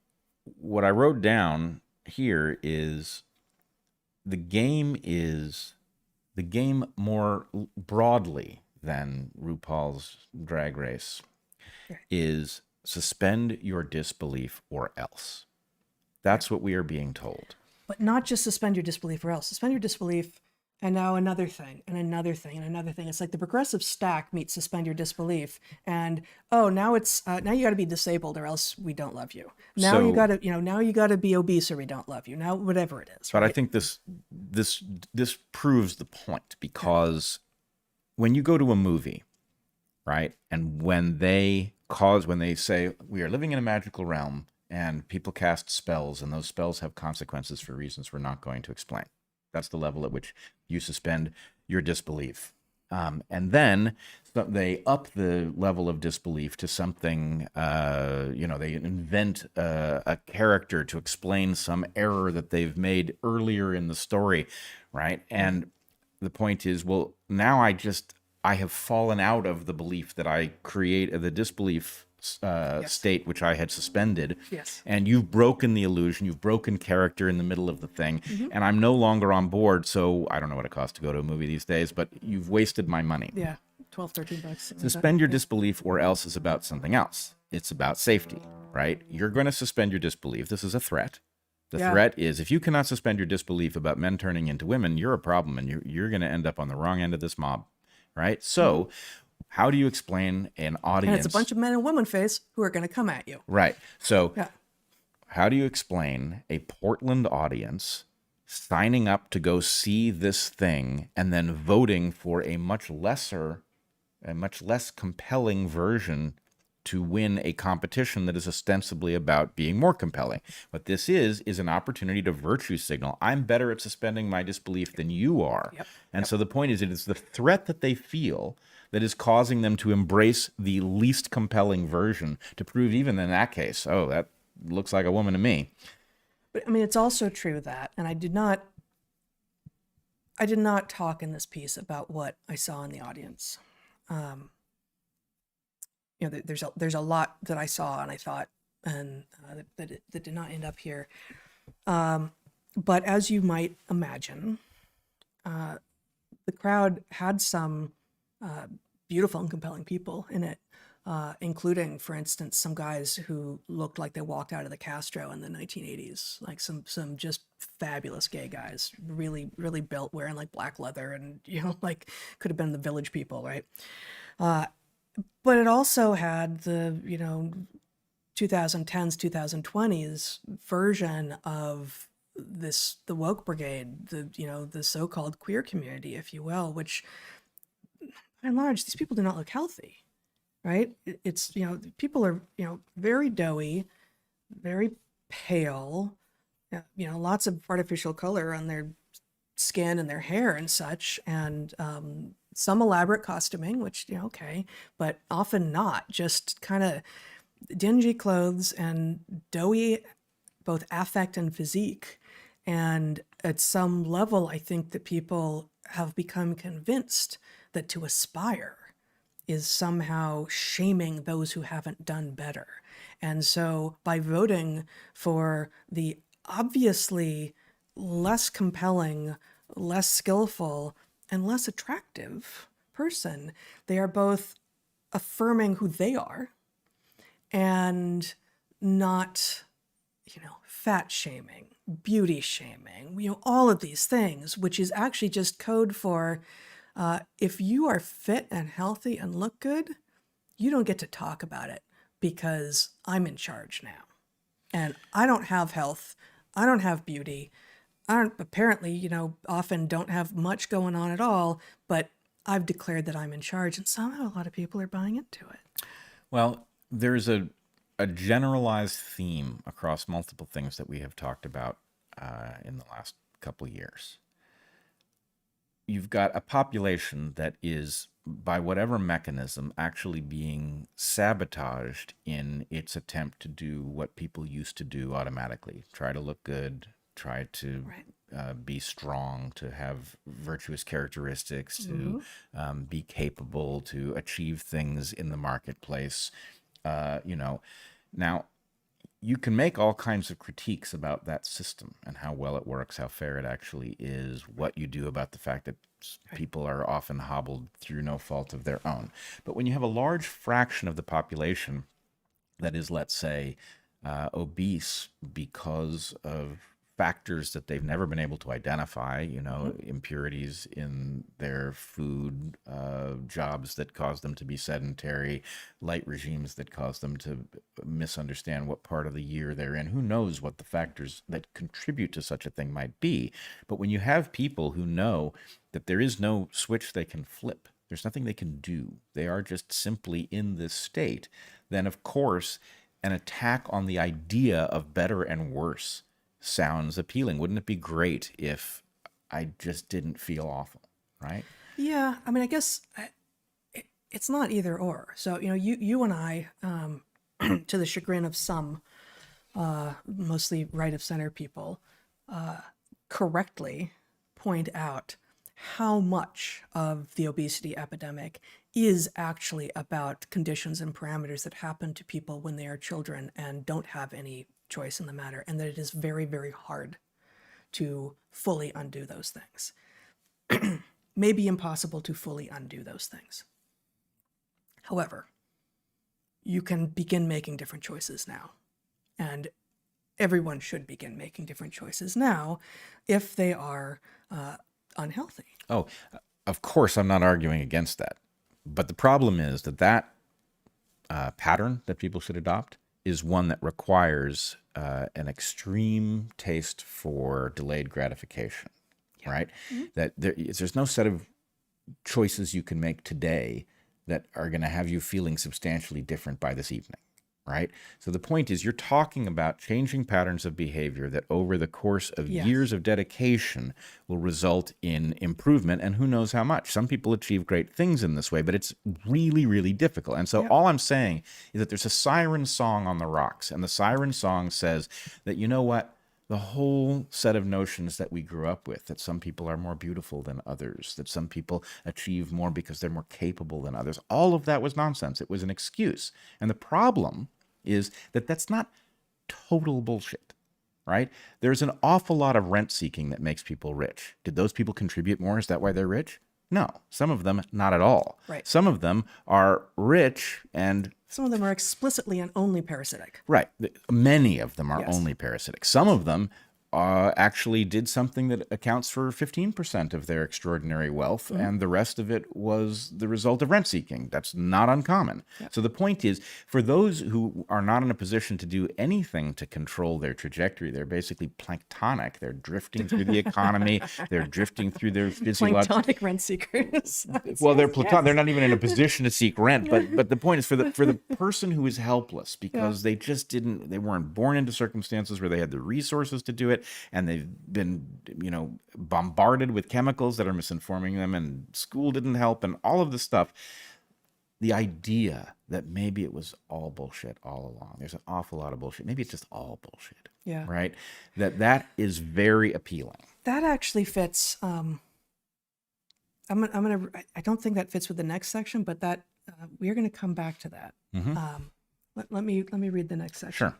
what I wrote down here is the game more broadly than RuPaul's Drag Race is suspend your disbelief or else. That's what we are being told. But not just suspend your disbelief or else. Suspend your disbelief, and now another thing, and another thing, and another thing. It's like the progressive stack meets suspend your disbelief, and now it's now you got to be disabled or else we don't love you. Now you got to now you got to be obese or we don't love you. Now whatever it is. But right? I think this proves the point, because when you go to a movie, right, and when they say we are living in a magical realm and people cast spells and those spells have consequences for reasons we're not going to explain. That's the level at which you suspend your disbelief. And then they up the level of disbelief to something, they invent a character to explain some error that they've made earlier in the story, right? And the point is, well, now I have fallen out of the belief that I create the disbelief state, which I had suspended. Yes. And you've broken the illusion, you've broken character in the middle of the thing, and I'm no longer on board. So I don't know what it costs to go to a movie these days, but you've wasted my money. Yeah, $12-13. Suspend your disbelief or else is about something else. It's about safety, right? You're going to suspend your disbelief. This is a threat. The threat is, if you cannot suspend your disbelief about men turning into women, you're a problem, and you're going to end up on the wrong end of this mob, right? So how do you explain an audience? And it's a bunch of men and women face who are going to come at you. Right. So how do you explain a Portland audience signing up to go see this thing and then voting for a much less compelling version to win a competition that is ostensibly about being more compelling? What this is an opportunity to virtue signal. I'm better at suspending my disbelief than you are. And so the point is, it is the threat that they feel that is causing them to embrace the least compelling version to prove, even in that case, oh, that looks like a woman to me. But I mean, it's also true that, and I did not talk in this piece about what I saw in the audience. There's a lot that I saw and I thought, and that did not end up here. But as you might imagine, the crowd had some beautiful and compelling people in it, including, for instance, some guys who looked like they walked out of the Castro in the 1980s, like some just fabulous gay guys, really, really built, wearing like black leather, and like could have been the Village People, right? But it also had the 2010s, 2020s version of the woke brigade, the so-called queer community, if you will, which by and large, these people do not look healthy, right? It's, people are, very doughy, very pale, lots of artificial color on their skin and their hair and such, and some elaborate costuming, which, okay, but often not, just kind of dingy clothes and doughy, both affect and physique. And at some level, I think that people have become convinced that to aspire is somehow shaming those who haven't done better. And so by voting for the obviously less compelling, less skillful, and less attractive person, they are both affirming who they are and not, fat shaming, beauty shaming, all of these things, which is actually just code for if you are fit and healthy and look good, you don't get to talk about it because I'm in charge now. And I don't have health. I don't have beauty. I don't, apparently, often don't have much going on at all, but I've declared that I'm in charge, and somehow a lot of people are buying into it. Well, there's a generalized theme across multiple things that we have talked about in the last couple of years. You've got a population that is, by whatever mechanism, actually being sabotaged in its attempt to do what people used to do automatically. Try to look good, try to be strong, to have virtuous characteristics, to be capable, to achieve things in the marketplace. Now, you can make all kinds of critiques about that system and how well it works, how fair it actually is, what you do about the fact that people are often hobbled through no fault of their own. But when you have a large fraction of the population that is, let's say, obese because of factors that they've never been able to identify, impurities in their food, jobs that cause them to be sedentary, light regimes that cause them to misunderstand what part of the year they're in. Who knows what the factors that contribute to such a thing might be? But when you have people who know that there is no switch they can flip, there's nothing they can do, they are just simply in this state, then of course an attack on the idea of better and worse sounds appealing. Wouldn't it be great if I just didn't feel awful, right? Yeah, I mean, I guess it's not either or. So, you and I, to the chagrin of some, mostly right of center people, correctly point out how much of the obesity epidemic is actually about conditions and parameters that happen to people when they are children and don't have any choice in the matter, and that it is very, very hard to fully undo those things. Maybe impossible to fully undo those things. However, you can begin making different choices now, and everyone should begin making different choices now if they are unhealthy. Oh, of course, I'm not arguing against that. But the problem is that pattern that people should adopt is one that requires an extreme taste for delayed gratification, right? Mm-hmm. That there's no set of choices you can make today that are going to have you feeling substantially different by this evening, right? So the point is, you're talking about changing patterns of behavior that over the course of years of dedication will result in improvement, and who knows how much. Some people achieve great things in this way, but it's really, really difficult. And so all I'm saying is that there's a siren song on the rocks, and the siren song says that, you know what? The whole set of notions that we grew up with, that some people are more beautiful than others, that some people achieve more because they're more capable than others, all of that was nonsense. It was an excuse. And the problem is that that's not total bullshit, right? There's an awful lot of rent seeking that makes people rich. Did those people contribute more? Is that why they're rich? No, some of them not at all. Right. Some of them are rich and some of them are explicitly and only parasitic. Right. Many of them are only parasitic. Some of them actually did something that accounts for 15% of their extraordinary wealth, and the rest of it was the result of rent seeking. That's not uncommon. Yep. So the point is, for those who are not in a position to do anything to control their trajectory, they're basically planktonic. They're drifting through the economy. They're drifting through their physiological... Planktonic rent seekers. Well, they're platonic. They're not even in a position to seek rent. But the point is, for the person who is helpless because they just they weren't born into circumstances where they had the resources to do it, and they've been, bombarded with chemicals that are misinforming them, and school didn't help, and all of this stuff. The idea that maybe it was all bullshit all along. There's an awful lot of bullshit. Maybe it's just all bullshit. Yeah. Right? That is very appealing. That actually fits. I don't think that fits with the next section, but that we're going to come back to that. Mm-hmm. Let me read the next section. Sure.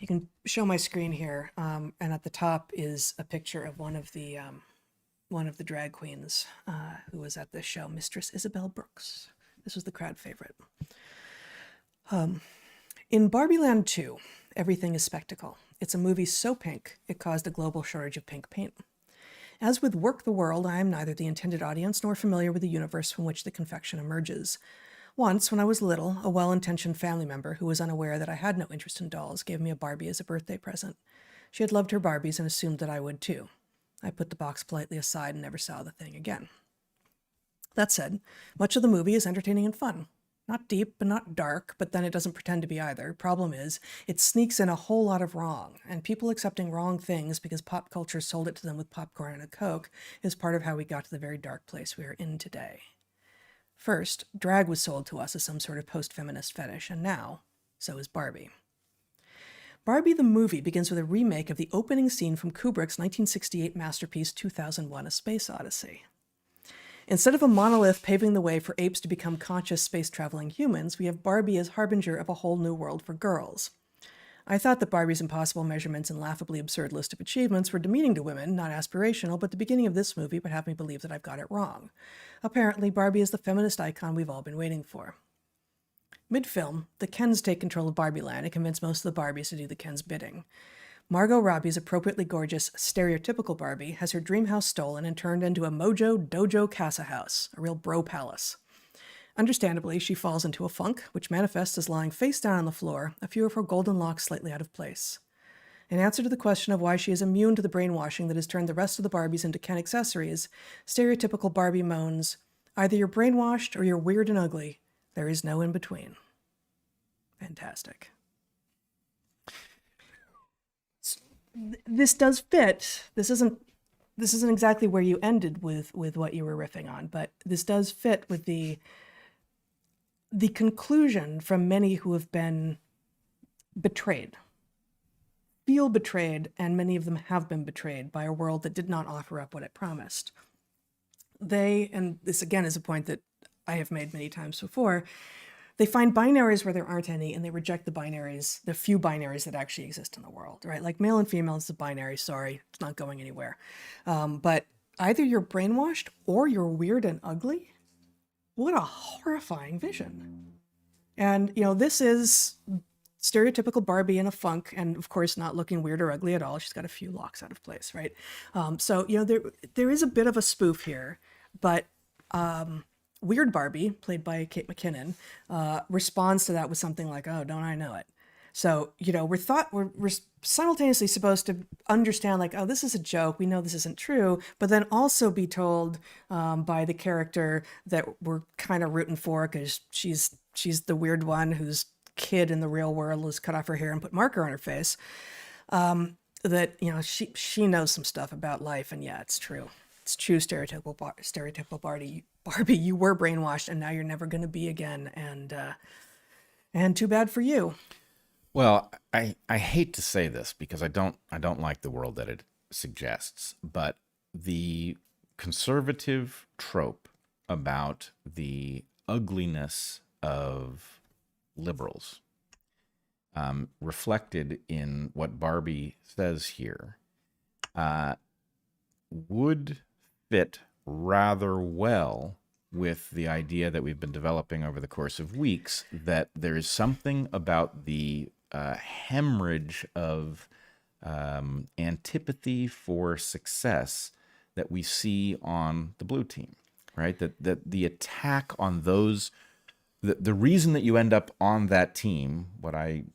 You can show my screen here, and at the top is a picture of one of the drag queens who was at this show, Mistress Isabel Brooks. This was the crowd favorite. In Barbie Land 2, everything is spectacle. It's a movie so pink, it caused a global shortage of pink paint. As with Work the World, I am neither the intended audience nor familiar with the universe from which the confection emerges. Once, when I was little, a well-intentioned family member who was unaware that I had no interest in dolls gave me a Barbie as a birthday present. She had loved her Barbies and assumed that I would too. I put the box politely aside and never saw the thing again. That said, much of the movie is entertaining and fun. Not deep and not dark, but then it doesn't pretend to be either. Problem is, it sneaks in a whole lot of wrong, and people accepting wrong things because pop culture sold it to them with popcorn and a Coke is part of how we got to the very dark place we are in today. First, drag was sold to us as some sort of post-feminist fetish, and now, so is Barbie. Barbie the movie begins with a remake of the opening scene from Kubrick's 1968 masterpiece 2001: A Space Odyssey. Instead of a monolith paving the way for apes to become conscious space-traveling humans, we have Barbie as harbinger of a whole new world for girls. I thought that Barbie's impossible measurements and laughably absurd list of achievements were demeaning to women, not aspirational, but the beginning of this movie would have me believe that I've got it wrong. Apparently, Barbie is the feminist icon we've all been waiting for. Mid-film, the Kens take control of Barbie Land and convince most of the Barbies to do the Kens' bidding. Margot Robbie's appropriately gorgeous, stereotypical Barbie has her dream house stolen and turned into a Mojo Dojo Casa house, a real bro palace. Understandably, she falls into a funk, which manifests as lying face down on the floor, a few of her golden locks slightly out of place. In answer to the question of why she is immune to the brainwashing that has turned the rest of the Barbies into Ken accessories, stereotypical Barbie moans, "Either you're brainwashed or you're weird and ugly. There is no in between." Fantastic. This does fit. This isn't exactly where you ended with what you were riffing on, but this does fit with the conclusion from many who have been betrayed, feel betrayed, and many of them have been betrayed by a world that did not offer up what it promised. They, and this again is a point that I have made many times before, they find binaries where there aren't any, and they reject the binaries, the few binaries that actually exist in the world, right? Like male and female is a binary, sorry, it's not going anywhere. But either you're brainwashed or you're weird and ugly. What a horrifying vision. And, this is stereotypical Barbie in a funk, and of course not looking weird or ugly at all. She's got a few locks out of place, right? So, there is a bit of a spoof here, but Weird Barbie, played by Kate McKinnon, responds to that with something like, "Oh, don't I know it?" So, we're simultaneously supposed to understand, like, oh, this is a joke. We know this isn't true, but then also be told by the character that we're kind of rooting for because she's the weird one whose kid in the real world was cut off her hair and put marker on her face. That she knows some stuff about life, and yeah, it's true. It's true, stereotypical Barbie. You were brainwashed, and now you're never going to be again. And too bad for you. Well, I hate to say this because I don't like the world that it suggests, but the conservative trope about the ugliness of liberals, reflected in what Barbie says here, would fit rather well with the idea that we've been developing over the course of weeks, that there is something about the hemorrhage of antipathy for success that we see on the blue team, right? That the attack on those, the reason that you end up on that team, what I'm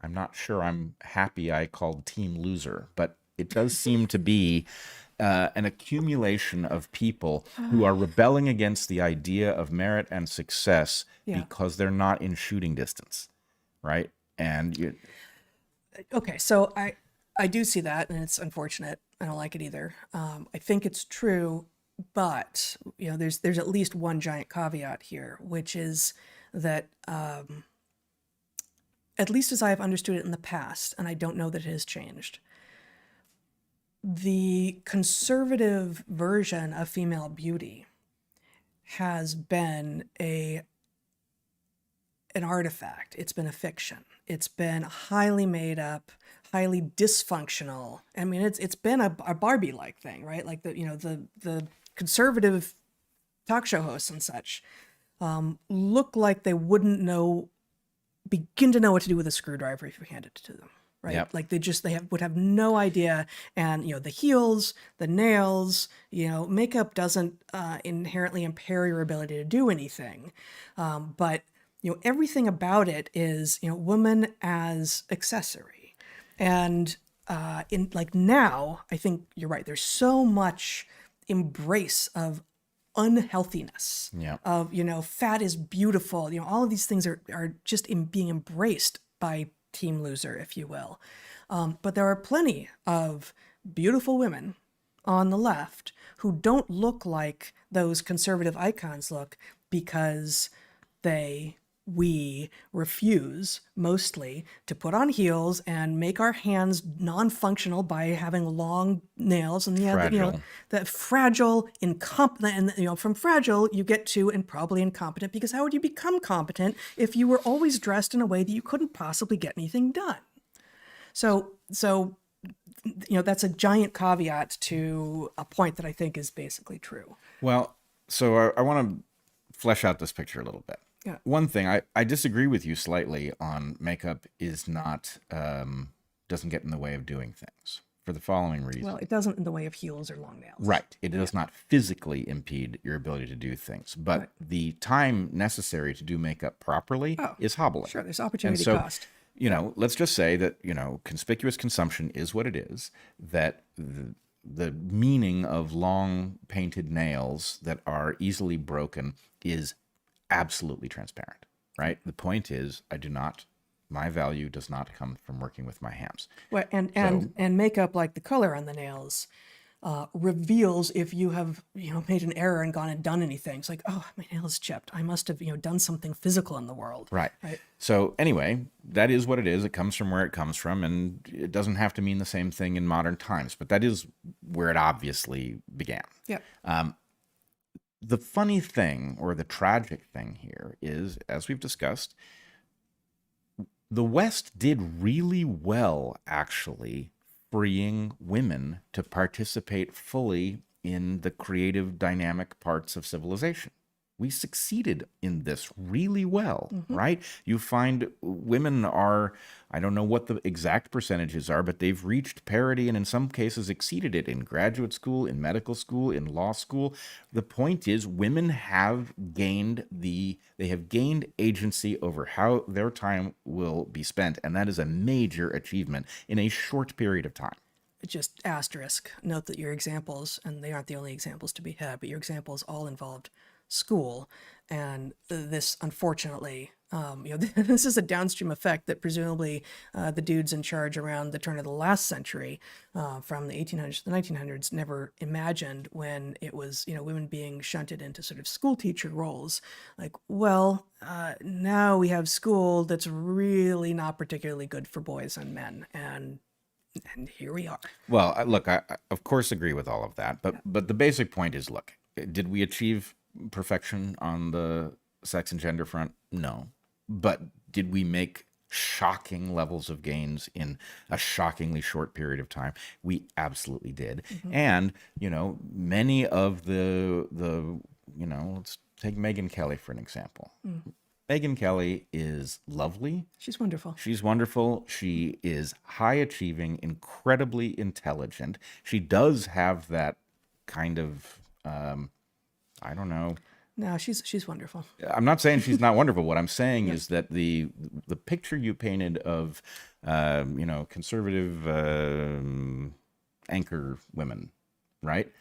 not sure I'm happy I called team loser, but it does seem to be an accumulation of people who are rebelling against the idea of merit and success because they're not in shooting distance, right? And okay, so I do see that, and it's unfortunate. I don't like it either. I think it's true, but there's at least one giant caveat here, which is that at least as I have understood it in the past, and I don't know that it has changed, the conservative version of female beauty has been an artifact. It's been a fiction. It's been highly made up, highly dysfunctional. I mean, it's been a Barbie-like thing, right? Like the conservative talk show hosts and such look like they wouldn't begin to know what to do with a screwdriver if you hand it to them. Right. Yep. Like would have no idea. And, the heels, the nails, makeup doesn't inherently impair your ability to do anything. But, everything about it is, woman as accessory. And now, I think you're right. There's so much embrace of unhealthiness, of, fat is beautiful. All of these things are just being embraced by team loser, if you will. But there are plenty of beautiful women on the left who don't look like those conservative icons look because they we refuse mostly to put on heels and make our hands non-functional by having long nails and that fragile, incompetent, and from fragile you get to and probably incompetent, because how would you become competent if you were always dressed in a way that you couldn't possibly get anything done? So that's a giant caveat to a point that I think is basically true. Well, so I want to flesh out this picture a little bit. Yeah. One thing, I disagree with you slightly on makeup is not, doesn't get in the way of doing things for the following reason. Well, it doesn't in the way of heels or long nails. Right. It does not physically impede your ability to do things, but the time necessary to do makeup properly is hobbling. Sure, there's opportunity cost. Let's just say that, conspicuous consumption is what it is, that the meaning of long painted nails that are easily broken is absolutely transparent, right? The point is, my value does not come from working with my hands. Well, and makeup, like the color on the nails, reveals if you have made an error and gone and done anything. It's like, oh, my nail is chipped. I must have done something physical in the world. Right. So anyway, that is what it is. It comes from where it comes from, and it doesn't have to mean the same thing in modern times. But that is where it obviously began. Yeah. The funny thing, or the tragic thing here, is, as we've discussed, the West did really well, actually, freeing women to participate fully in the creative, dynamic parts of civilization. We succeeded in this really well, right? You find women are, I don't know what the exact percentages are, but they've reached parity and in some cases exceeded it in graduate school, in medical school, in law school. The point is, women have gained agency over how their time will be spent, and that is a major achievement in a short period of time. Just asterisk, note that your examples, and they aren't the only examples to be had, but your examples all involved school, and this, unfortunately, this is a downstream effect that presumably the dudes in charge around the turn of the last century, from the 1800s to the 1900s, never imagined when it was women being shunted into sort of school teacher roles. Like, well, now we have school that's really not particularly good for boys and men, and here we are. Well, look, I of course agree with all of that, but the basic point is, look, did we achieve perfection on the sex and gender front? No. But did we make shocking levels of gains in a shockingly short period of time? We absolutely did. And, many of the let's take Megyn Kelly for an example. Megyn Kelly is lovely. She's wonderful. She's wonderful. She is high achieving, incredibly intelligent. She does have that kind of, I don't know. No, she's wonderful. I'm not saying she's not wonderful. What I'm saying is that the picture you painted of, conservative anchor women, right?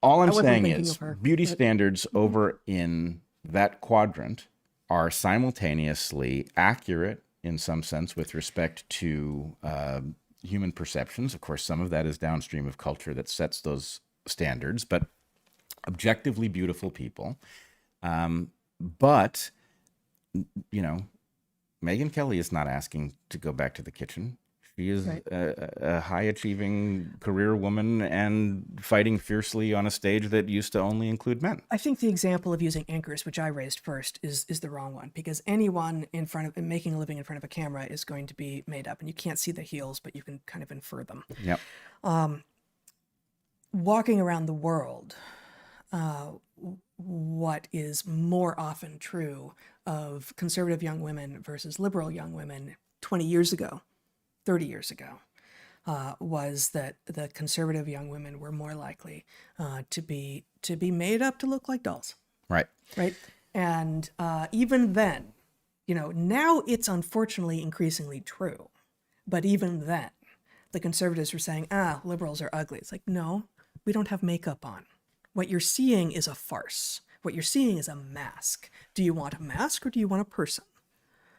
All I'm saying is beauty standards over in that quadrant are simultaneously accurate in some sense with respect to human perceptions. Of course, some of that is downstream of culture that sets those standards, but objectively beautiful people. But, Megyn Kelly is not asking to go back to the kitchen. She is a high-achieving career woman and fighting fiercely on a stage that used to only include men. I think the example of using anchors, which I raised first, is the wrong one, because anyone making a living in front of a camera is going to be made up, and you can't see the heels, but you can kind of infer them. Yep. Walking around the world, what is more often true of conservative young women versus liberal young women 20 years ago, 30 years ago, was that the conservative young women were more likely to be made up to look like dolls. Right. Right. And even then, now it's unfortunately increasingly true. But even then, the conservatives were saying, liberals are ugly. It's like, no, we don't have makeup on. What you're seeing is a farce. What you're seeing is a mask. Do you want a mask or do you want a person?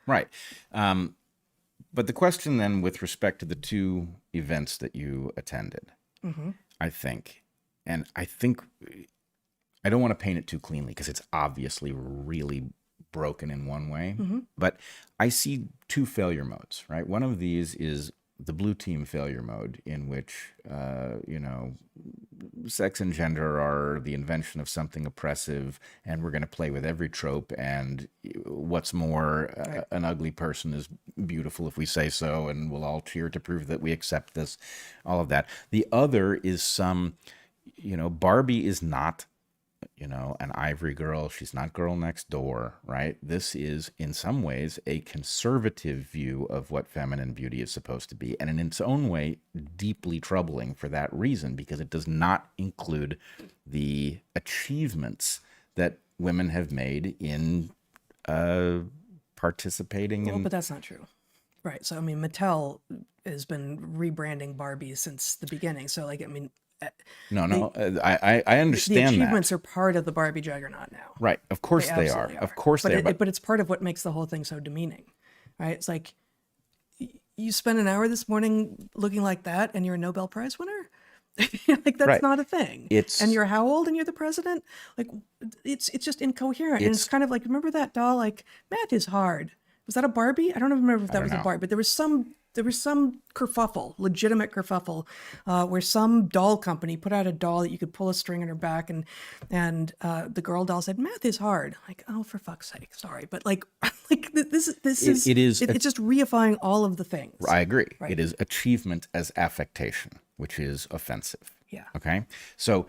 Right. But the question then, with respect to the two events that you attended, I think I don't want to paint it too cleanly because it's obviously really broken in one way. But I see two failure modes, right? One of these is the blue team failure mode, in which, sex and gender are the invention of something oppressive, and we're going to play with every trope. And what's more, an ugly person is beautiful if we say so, and we'll all cheer to prove that we accept this, all of that. The other is some, Barbie is not, an ivory girl. She's not girl next door, right? This is, in some ways, a conservative view of what feminine beauty is supposed to be. And in its own way, deeply troubling for that reason, because it does not include the achievements that women have made in participating in... But that's not true. Right. So, Mattel has been rebranding Barbie since the beginning. So, I understand that. The achievements are part of the Barbie juggernaut now. Right. Of course they are. Of course they are. But it's part of what makes the whole thing so demeaning, right? It's like, you spent an hour this morning looking like that and you're a Nobel Prize winner? That's not a thing. And you're how old and you're the president? It's just incoherent. And it's kind of like, remember that doll, math is hard. Was that a Barbie? I don't even remember if that was a Barbie, but there was some kerfuffle, legitimate kerfuffle, where some doll company put out a doll that you could pull a string on her back, and the girl doll said, "Math is hard." Oh, for fuck's sake, sorry, but this is it's just reifying all of the things. I agree. Right. It is achievement as affectation, which is offensive. Yeah. Okay. So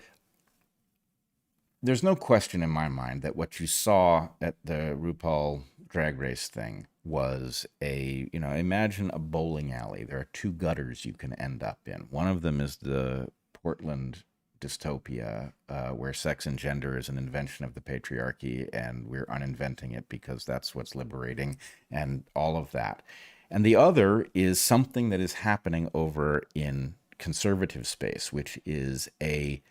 there's no question in my mind that what you saw at the RuPaul Drag Race thing was imagine a bowling alley. There are two gutters you can end up in. One of them is the Portland dystopia, where sex and gender is an invention of the patriarchy, and we're uninventing it because that's what's liberating, and all of that. And the other is something that is happening over in conservative space, which is in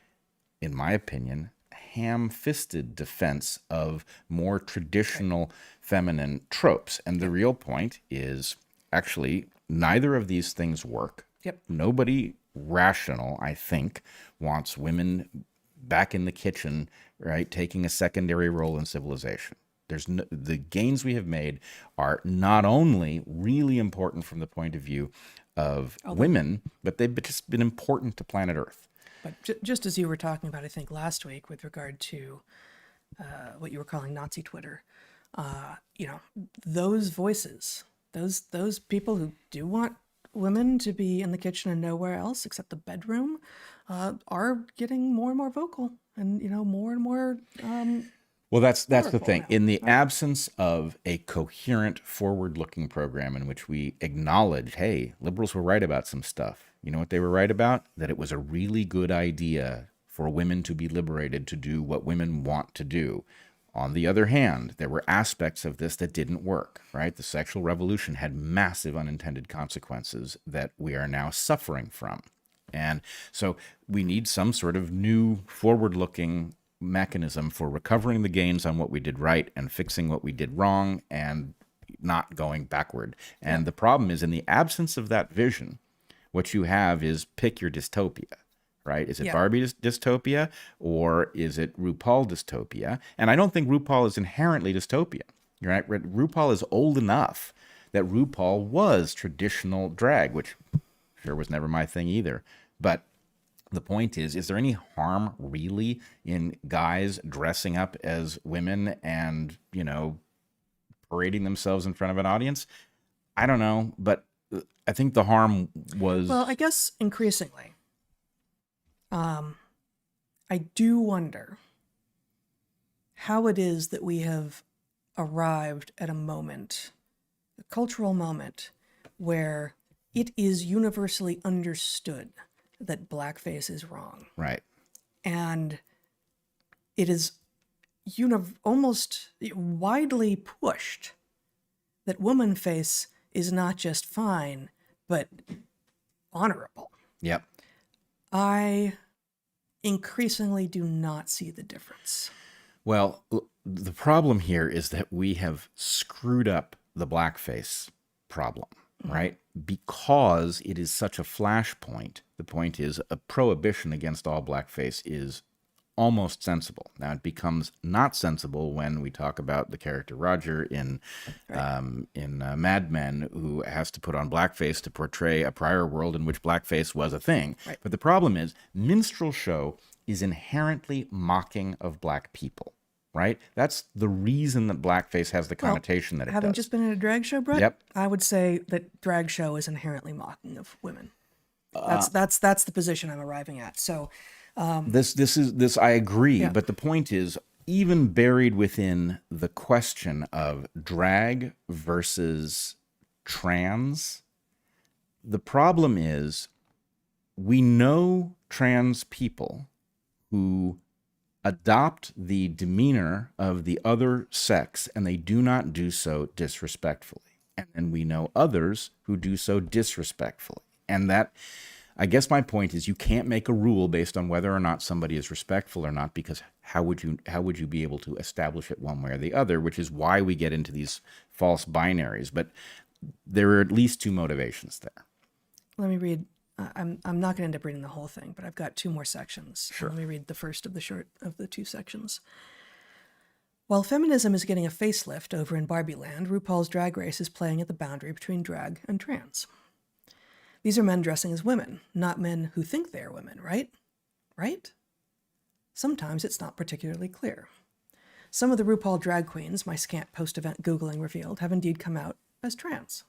my opinion, ham-fisted defense of more traditional feminine tropes. And the real point is, actually, neither of these things work. Yep. Nobody rational, I think, wants women back in the kitchen, right, taking a secondary role in civilization. The gains we have made are not only really important from the point of view of women, but they've just been important to planet Earth. But just as you were talking about, I think, last week with regard to what you were calling Nazi Twitter, those voices, those people who do want women to be in the kitchen and nowhere else except the bedroom, are getting more and more vocal, and more and more. Well, that's the thing. Now. In the absence of a coherent, forward-looking program in which we acknowledge, hey, liberals were right about some stuff. You know what they were right about? That it was a really good idea for women to be liberated to do what women want to do. On the other hand, there were aspects of this that didn't work, right? The sexual revolution had massive unintended consequences that we are now suffering from. And so we need some sort of new forward-looking mechanism for recovering the gains on what we did right and fixing what we did wrong and not going backward. And the problem is, in the absence of that vision, what you have is pick your dystopia, right? Is it Barbie dystopia, or is it RuPaul dystopia? And I don't think RuPaul is inherently dystopian, right? RuPaul is old enough that RuPaul was traditional drag, which sure was never my thing either. But the point is there any harm really in guys dressing up as women and, parading themselves in front of an audience? I don't know, but I think the harm was... Well, I guess increasingly, I do wonder how it is that we have arrived at a moment, a cultural moment, where it is universally understood that blackface is wrong. Right. And it is almost widely pushed that woman face is not just fine, but honorable. Yep. I increasingly do not see the difference. Well, the problem here is that we have screwed up the blackface problem, right? Because it is such a flashpoint. The point is, a prohibition against all blackface is almost sensible. Now it becomes not sensible when we talk about the character Roger in Mad Men, who has to put on blackface to portray a prior world in which blackface was a thing. Right. But the problem is, minstrel show is inherently mocking of black people. Right? That's the reason that blackface has the connotation that it does. Having just been in a drag show, Bret, Yep. I would say that drag show is inherently mocking of women. That's the position I'm arriving at. So this I agree, but the point is, even buried within the question of drag versus trans, the problem is we know trans people who adopt the demeanor of the other sex, and they do not do so disrespectfully. And then we know others who do so disrespectfully. And that, I guess my point is, you can't make a rule based on whether or not somebody is respectful or not, because how would you be able to establish it one way or the other, which is why we get into these false binaries. But there are at least two motivations there. Let me read. I'm not going to end up reading the whole thing, but I've got two more sections. Sure. Let me read the first of the two sections. While feminism is getting a facelift over in Barbie land, RuPaul's Drag Race is playing at the boundary between drag and trans. These are men dressing as women, not men who think they are women, right? Right? Sometimes it's not particularly clear. Some of the RuPaul drag queens, my scant post-event Googling revealed, have indeed come out as trans.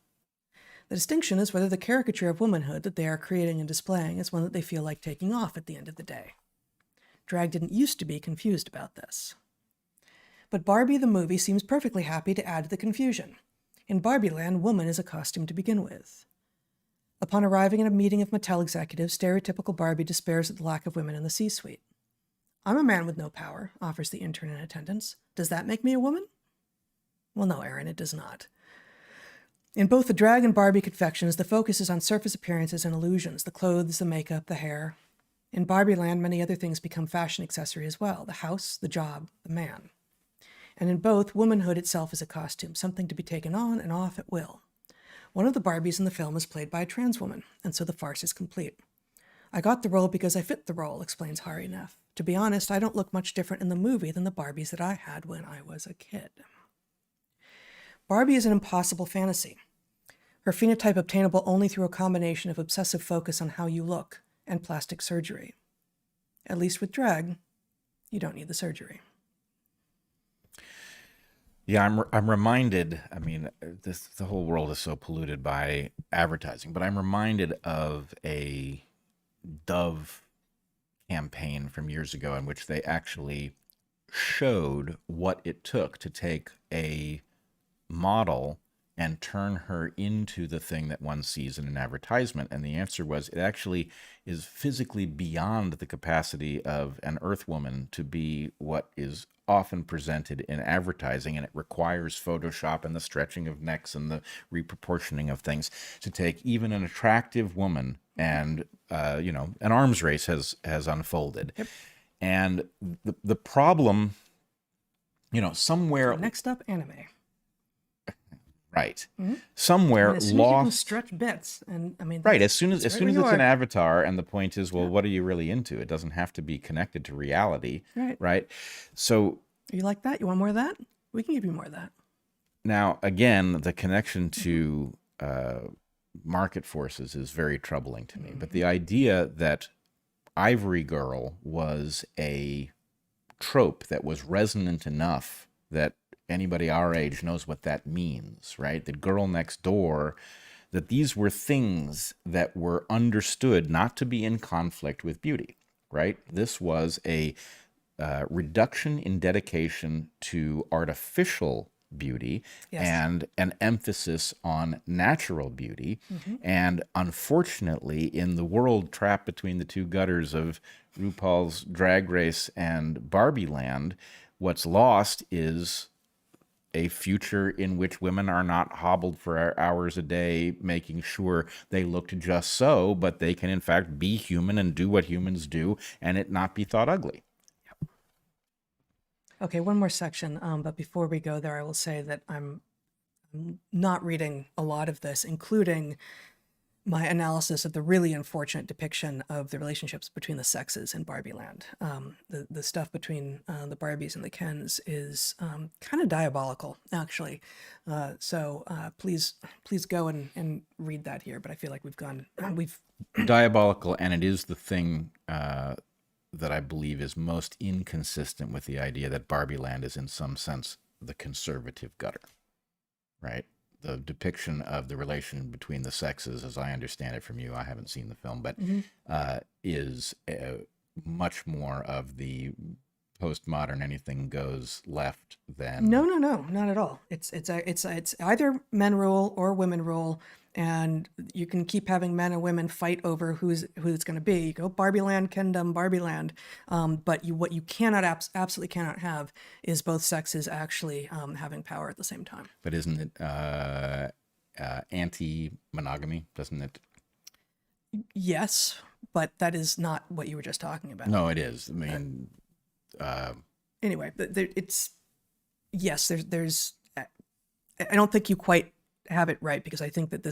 The distinction is whether the caricature of womanhood that they are creating and displaying is one that they feel like taking off at the end of the day. Drag didn't used to be confused about this. But Barbie the movie seems perfectly happy to add to the confusion. In Barbie land, woman is a costume to begin with. Upon arriving at a meeting of Mattel executives, stereotypical Barbie despairs at the lack of women in the C-suite. I'm a man with no power, offers the intern in attendance. Does that make me a woman? Well, no, Aaron, it does not. In both the drag and Barbie confections, the focus is on surface appearances and illusions, the clothes, the makeup, the hair. In Barbie land, many other things become fashion accessory as well, the house, the job, the man. And in both, womanhood itself is a costume, something to be taken on and off at will. One of the Barbies in the film is played by a trans woman, and so the farce is complete. I got the role because I fit the role, explains Hari Neff. To be honest, I don't look much different in the movie than the Barbies that I had when I was a kid. Barbie is an impossible fantasy. Her phenotype obtainable only through a combination of obsessive focus on how you look and plastic surgery. At least with drag, you don't need the surgery. Yeah, I'm reminded, I mean, the whole world is so polluted by advertising, but I'm reminded of a Dove campaign from years ago in which they actually showed what it took to take a model and turn her into the thing that one sees in an advertisement. And the answer was, it actually is physically beyond the capacity of an Earth woman to be what is often presented in advertising, and it requires Photoshop and the stretching of necks and the reproportioning of things to take even an attractive woman, and an arms race has unfolded. Yep. And the problem, somewhere. So next up, anime. Right. Mm-hmm. Somewhere as soon lost. As you can stretch bits, and I mean. Right. As soon as it's an avatar, and the point is, well, what are you really into? It doesn't have to be connected to reality. Right. Right. So. You like that? You want more of that? We can give you more of that. Now, again, the connection to market forces is very troubling to me. Mm-hmm. But the idea that Ivory Girl was a trope that was resonant enough that anybody our age knows what that means, right? The girl next door, that these were things that were understood not to be in conflict with beauty, right? This was a reduction in dedication to artificial beauty, yes, and an emphasis on natural beauty. Mm-hmm. And unfortunately, in the world trapped between the two gutters of RuPaul's Drag Race and Barbie Land, what's lost is a future in which women are not hobbled for hours a day making sure they looked just so, but they can in fact be human and do what humans do and it not be thought ugly. Yep. Okay, one more section, but before we go there, I will say that I'm not reading a lot of this, including my analysis of the really unfortunate depiction of the relationships between the sexes in Barbie Land. The stuff between the Barbies and the Kens is kind of diabolical, actually. So please go and read that here. But I feel like we've diabolical, and it is the thing that I believe is most inconsistent with the idea that Barbie Land is in some sense the conservative gutter, right? The depiction of the relation between the sexes, as I understand it from you, I haven't seen the film, but is much more of the postmodern anything goes left than... No, not at all. It's either men rule or women rule, and you can keep having men and women fight over who it's going to be. You go Barbie Land, Kendom, Barbie Land, but what you absolutely cannot have is both sexes actually having power at the same time. But isn't it anti-monogamy? Doesn't it? Yes, but that is not what you were just talking about. No, it is. I mean, anyway, there's. I don't think you quite have it right, because I think that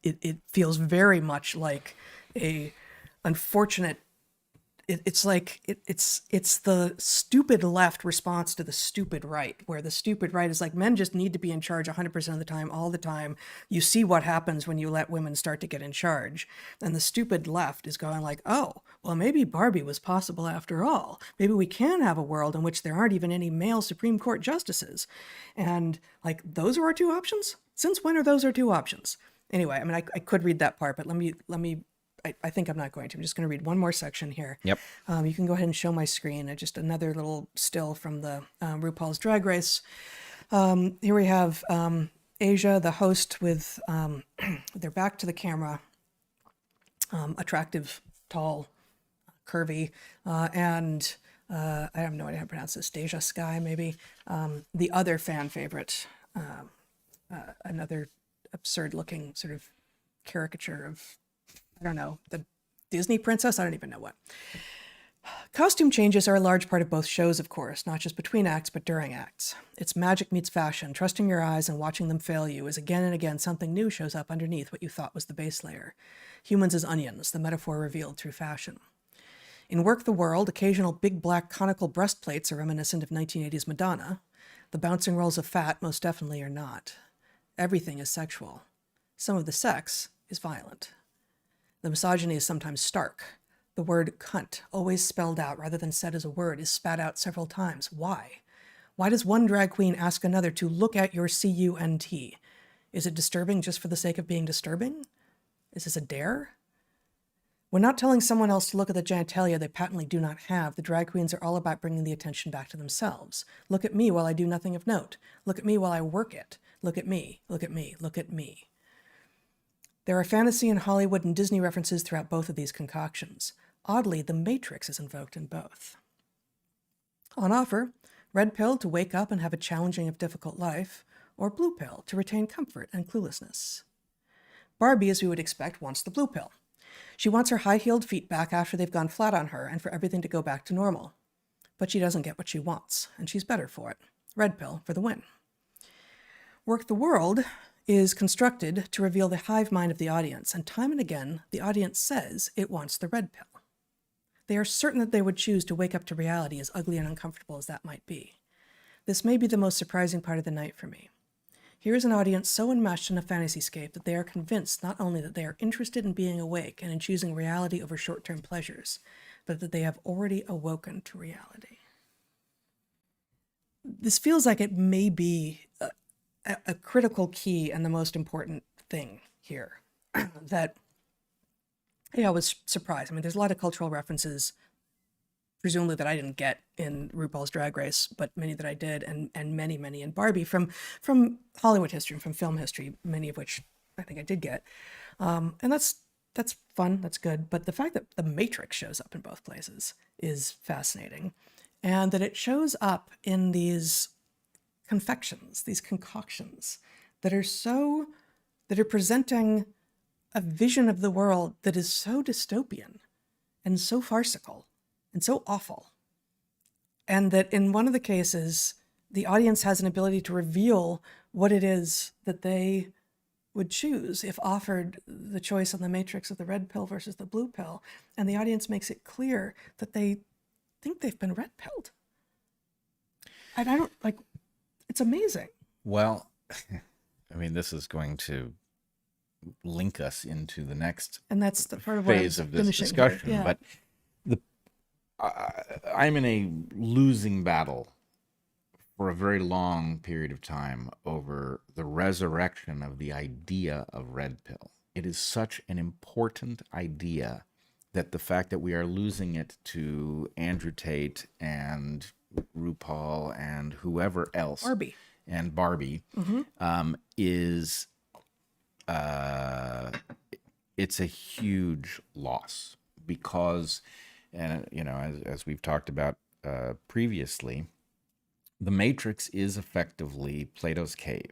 it feels very much like a unfortunate. It's the stupid left response to the stupid right, where the stupid right is like, men just need to be in charge 100% of the time, all the time. You see what happens when you let women start to get in charge. And the stupid left is going like, oh, well, maybe Barbie was possible after all. Maybe we can have a world in which there aren't even any male Supreme Court justices. And like, those are our two options? Since when are those our two options? Anyway, I mean, I could read that part, but let me I think I'm not going to. I'm just going to read one more section here. Yep. You can go ahead and show my screen. Just another little still from the RuPaul's Drag Race. Here we have Asia, the host, with their back to the camera, attractive, tall, curvy, and I have no idea how to pronounce this, Deja Sky, maybe. The other fan favorite, another absurd-looking sort of caricature of, I don't know, the Disney princess? I don't even know what. Costume changes are a large part of both shows, of course, not just between acts, but during acts. It's magic meets fashion. Trusting your eyes and watching them fail you as again and again something new shows up underneath what you thought was the base layer. Humans as onions, the metaphor revealed through fashion. In Work the World, occasional big black conical breastplates are reminiscent of 1980s Madonna. The bouncing rolls of fat most definitely are not. Everything is sexual. Some of the sex is violent. The misogyny is sometimes stark. The word cunt, always spelled out rather than said as a word, is spat out several times. Why? Why does one drag queen ask another to look at your C-U-N-T? Is it disturbing just for the sake of being disturbing? Is this a dare? When not telling someone else to look at the genitalia they patently do not have, the drag queens are all about bringing the attention back to themselves. Look at me while I do nothing of note. Look at me while I work it. Look at me, look at me, look at me. There are fantasy and Hollywood and Disney references throughout both of these concoctions. Oddly, the Matrix is invoked in both. On offer, red pill to wake up and have a challenging if difficult life, or blue pill to retain comfort and cluelessness. Barbie, as we would expect, wants the blue pill. She wants her high-heeled feet back after they've gone flat on her and for everything to go back to normal. But she doesn't get what she wants, and she's better for it. Red pill for the win. Work the World is constructed to reveal the hive mind of the audience, and time and again, the audience says it wants the red pill. They are certain that they would choose to wake up to reality, as ugly and uncomfortable as that might be. This may be the most surprising part of the night for me. Here is an audience so enmeshed in a fantasyscape that they are convinced not only that they are interested in being awake and in choosing reality over short-term pleasures, but that they have already awoken to reality. This feels like it may be a critical key and the most important thing here that, I was surprised. I mean, there's a lot of cultural references, presumably that I didn't get in RuPaul's Drag Race, but many that I did, and many in Barbie from Hollywood history, from film history, many of which I think I did get. And that's fun, that's good. But the fact that the Matrix shows up in both places is fascinating. And that it shows up in these confections, these concoctions that are presenting a vision of the world that is so dystopian and so farcical and so awful. And that in one of the cases, the audience has an ability to reveal what it is that they would choose if offered the choice on the matrix of the red pill versus the blue pill, and the audience makes it clear that they think they've been red pilled. And I don't like, it's amazing. Well, I mean, this is going to link us into the next and that's the part of phase of this discussion. Yeah. But I'm in a losing battle for a very long period of time over the resurrection of the idea of red pill. It is such an important idea that the fact that we are losing it to Andrew Tate and RuPaul and whoever else, Barbie, is it's a huge loss because, and you know, as we've talked about previously, the Matrix is effectively Plato's Cave,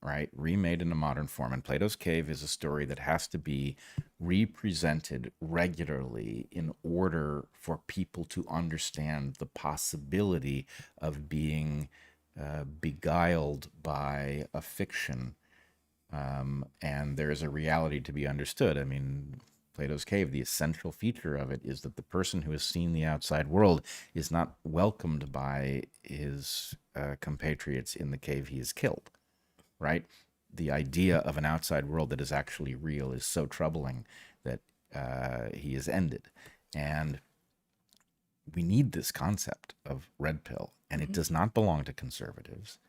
right? Remade in a modern form. And Plato's Cave is a story that has to be represented regularly in order for people to understand the possibility of being beguiled by a fiction. And there is a reality to be understood. I mean, Plato's Cave, the essential feature of it is that the person who has seen the outside world is not welcomed by his compatriots in the cave he has killed, right? The idea of an outside world that is actually real is so troubling that he is ended. And we need this concept of red pill, and it does not belong to conservatives.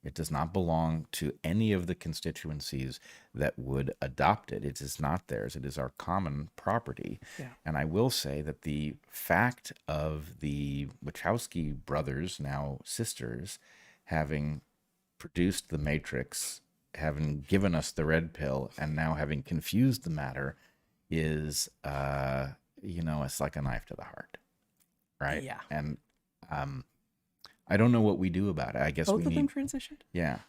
It does not belong to any of the constituencies that would adopt it. It is not theirs. It is our common property. Yeah. And I will say that the fact of the Wachowski brothers, now sisters, having produced The Matrix, having given us the red pill, and now having confused the matter is, it's like a knife to the heart, right? Yeah. And I don't know what we do about it. I guess both of them transitioned. Yeah.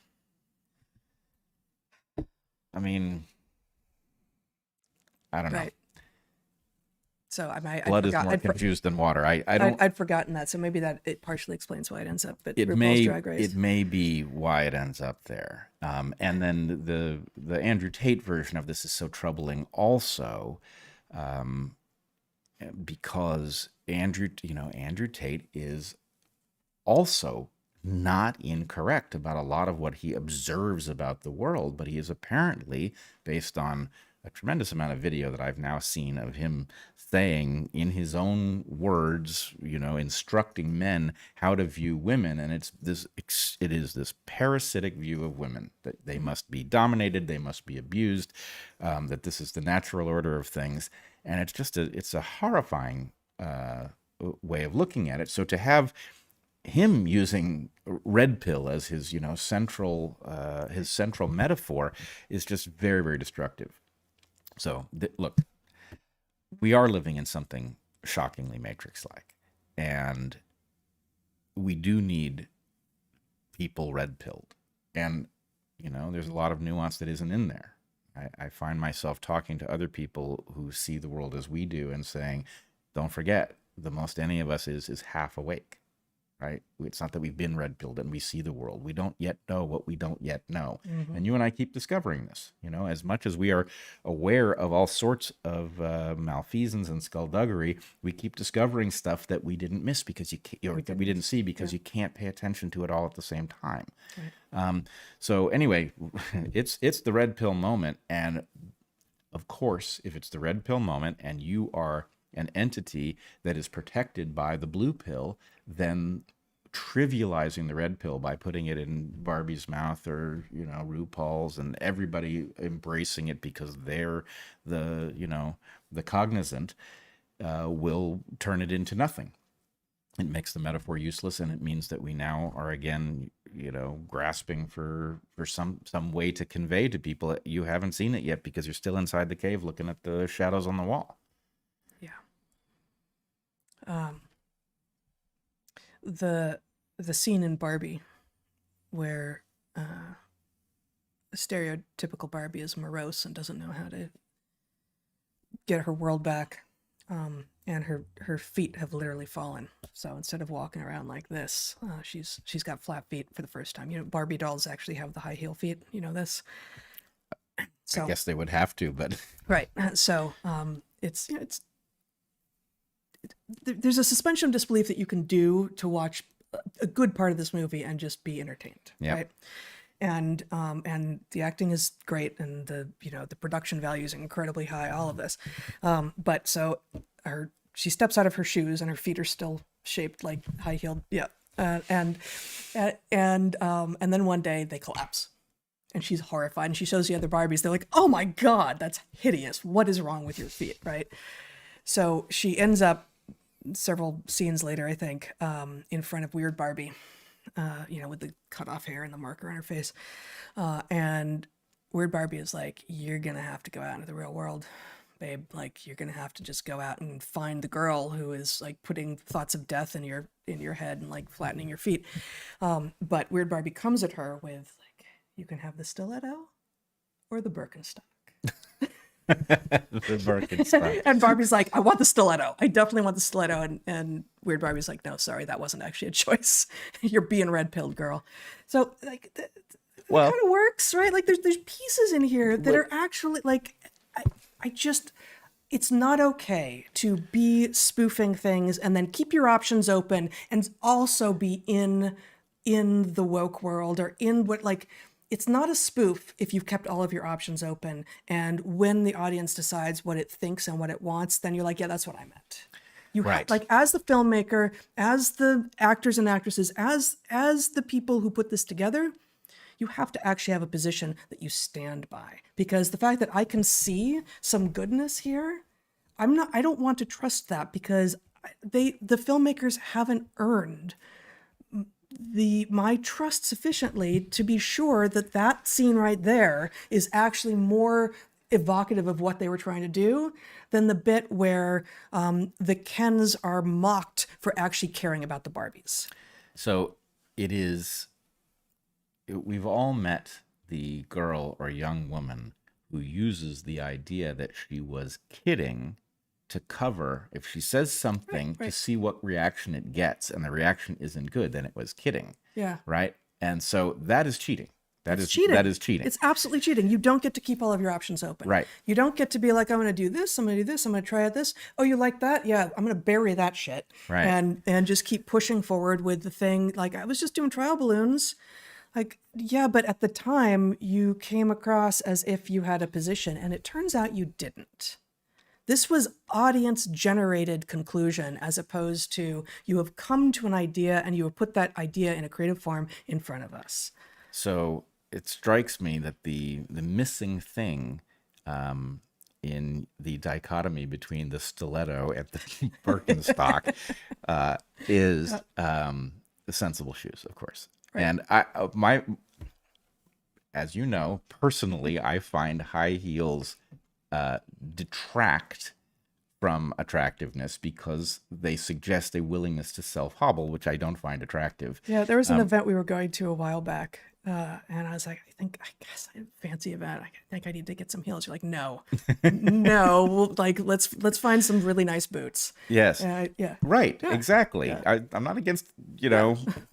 I mean, I don't know. So blood is more confused than water. I'd forgotten that. So maybe that it partially explains why it ends up at RuPaul's Drag Race. It may be why it ends up there. And then the Andrew Tate version of this is so troubling also, because Andrew Tate is also not incorrect about a lot of what he observes about the world, but he is apparently, based on a tremendous amount of video that I've now seen of him saying in his own words, instructing men how to view women. And it is this parasitic view of women, that they must be dominated, they must be abused, that this is the natural order of things. And it's a horrifying way of looking at it. So to have him using red pill as his central metaphor is just very, very destructive. So look, we are living in something shockingly Matrix-like, and we do need people red pilled. And there's a lot of nuance that isn't in there. I find myself talking to other people who see the world as we do and saying, don't forget, the most any of us is half awake. Right? It's not that we've been red-pilled and we see the world. We don't yet know what we don't yet know. Mm-hmm. And you and I keep discovering this. As much as we are aware of all sorts of malfeasance and skullduggery, we keep discovering stuff that we didn't miss because that we didn't see because you can't pay attention to it all at the same time. Right. So anyway, it's the red pill moment. And of course, if it's the red pill moment and you are an entity that is protected by the blue pill, then trivializing the red pill by putting it in Barbie's mouth or RuPaul's and everybody embracing it because they're the cognizant will turn it into nothing. It makes the metaphor useless, and it means that we now are again grasping for some way to convey to people that you haven't seen it yet because you're still inside the cave looking at the shadows on the wall. The scene in Barbie where stereotypical Barbie is morose and doesn't know how to get her world back, and her feet have literally fallen. So instead of walking around like this, she's got flat feet for the first time. Barbie dolls actually have the high heel feet. This. So I guess they would have to, but right. So there's a suspension of disbelief that you can do to watch a good part of this movie and just be entertained, Yep. right? And the acting is great, and the production value is incredibly high. All of this, but so she steps out of her shoes, and her feet are still shaped like high heeled, yeah. And then one day they collapse, and she's horrified, and she shows the other Barbies. They're like, "Oh my God, that's hideous! What is wrong with your feet?" Right? So she ends up several scenes later, I think, in front of Weird Barbie, with the cut off hair and the marker on her face. And Weird Barbie is like, "You're going to have to go out into the real world, babe. Like, you're going to have to just go out and find the girl who is like putting thoughts of death in your head and like flattening your feet." But Weird Barbie comes at her with like, "You can have the stiletto or the Birkenstock." The Birkenstock. And Barbie's like, "I want the stiletto. I definitely want the stiletto." And Weird Barbie's like, "No, sorry, that wasn't actually a choice. You're being red-pilled, girl." So like, that kind of works, right? Like, there's pieces in here that are actually like, it's not okay to be spoofing things and then keep your options open and also be in the woke world or in what like. It's not a spoof if you've kept all of your options open. And when the audience decides what it thinks and what it wants, then you're like, yeah, that's what I meant. Right. Like, as the filmmaker, as the actors and actresses, as the people who put this together, you have to actually have a position that you stand by. Because the fact that I can see some goodness here, I don't want to trust that, because the filmmakers haven't earned my trust sufficiently to be sure that scene right there is actually more evocative of what they were trying to do than the bit where the Kens are mocked for actually caring about the Barbies. So we've all met the girl or young woman who uses the idea that she was kidding to cover, if she says something, right. to see what reaction it gets, and the reaction isn't good, then it was kidding. Yeah. Right? And so that is cheating. That is cheating. It's absolutely cheating. You don't get to keep all of your options open. Right. You don't get to be like, "I'm going to do this, I'm going to do this, I'm going to try out this. Oh, you like that? Yeah, I'm going to bury that shit." Right. And just keep pushing forward with the thing. Like, I was just doing trial balloons. Like, yeah, but at the time you came across as if you had a position, and it turns out you didn't. This was audience-generated conclusion, as opposed to you have come to an idea and you have put that idea in a creative form in front of us. So it strikes me that the missing thing in the dichotomy between the stiletto and the Birkenstock is the sensible shoes, of course. Right. And as you know, personally, I find high heels detract from attractiveness because they suggest a willingness to self-hobble, which I don't find attractive. Yeah, there was an event we were going to a while back, and I was like, I guess a fancy event. I think I need to get some heels. You're like, no, no, like let's find some really nice boots. Yes. Yeah. Right. Yeah. Exactly. Yeah. I'm not against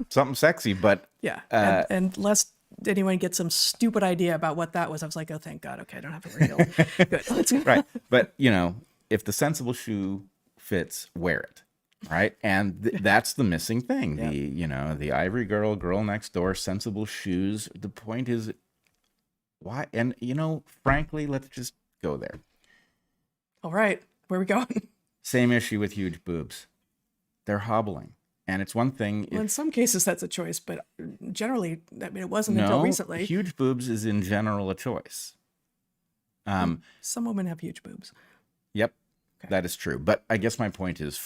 something sexy, but yeah, and lest anyone get some stupid idea about what that was, I was like, oh, thank God. Okay, I don't have to wear heels. Good. Let's go. Right. But if the sensible shoe fits, wear it. Right. And that's the missing thing. Yep. The ivory girl next door, sensible shoes. The point is, why? And, frankly, let's just go there. All right. Where are we going? Same issue with huge boobs. They're hobbling. And it's one thing. Well, in some cases, that's a choice. But generally, it wasn't until recently. Huge boobs is in general a choice. Some women have huge boobs. Yep. Okay. That is true. But I guess my point is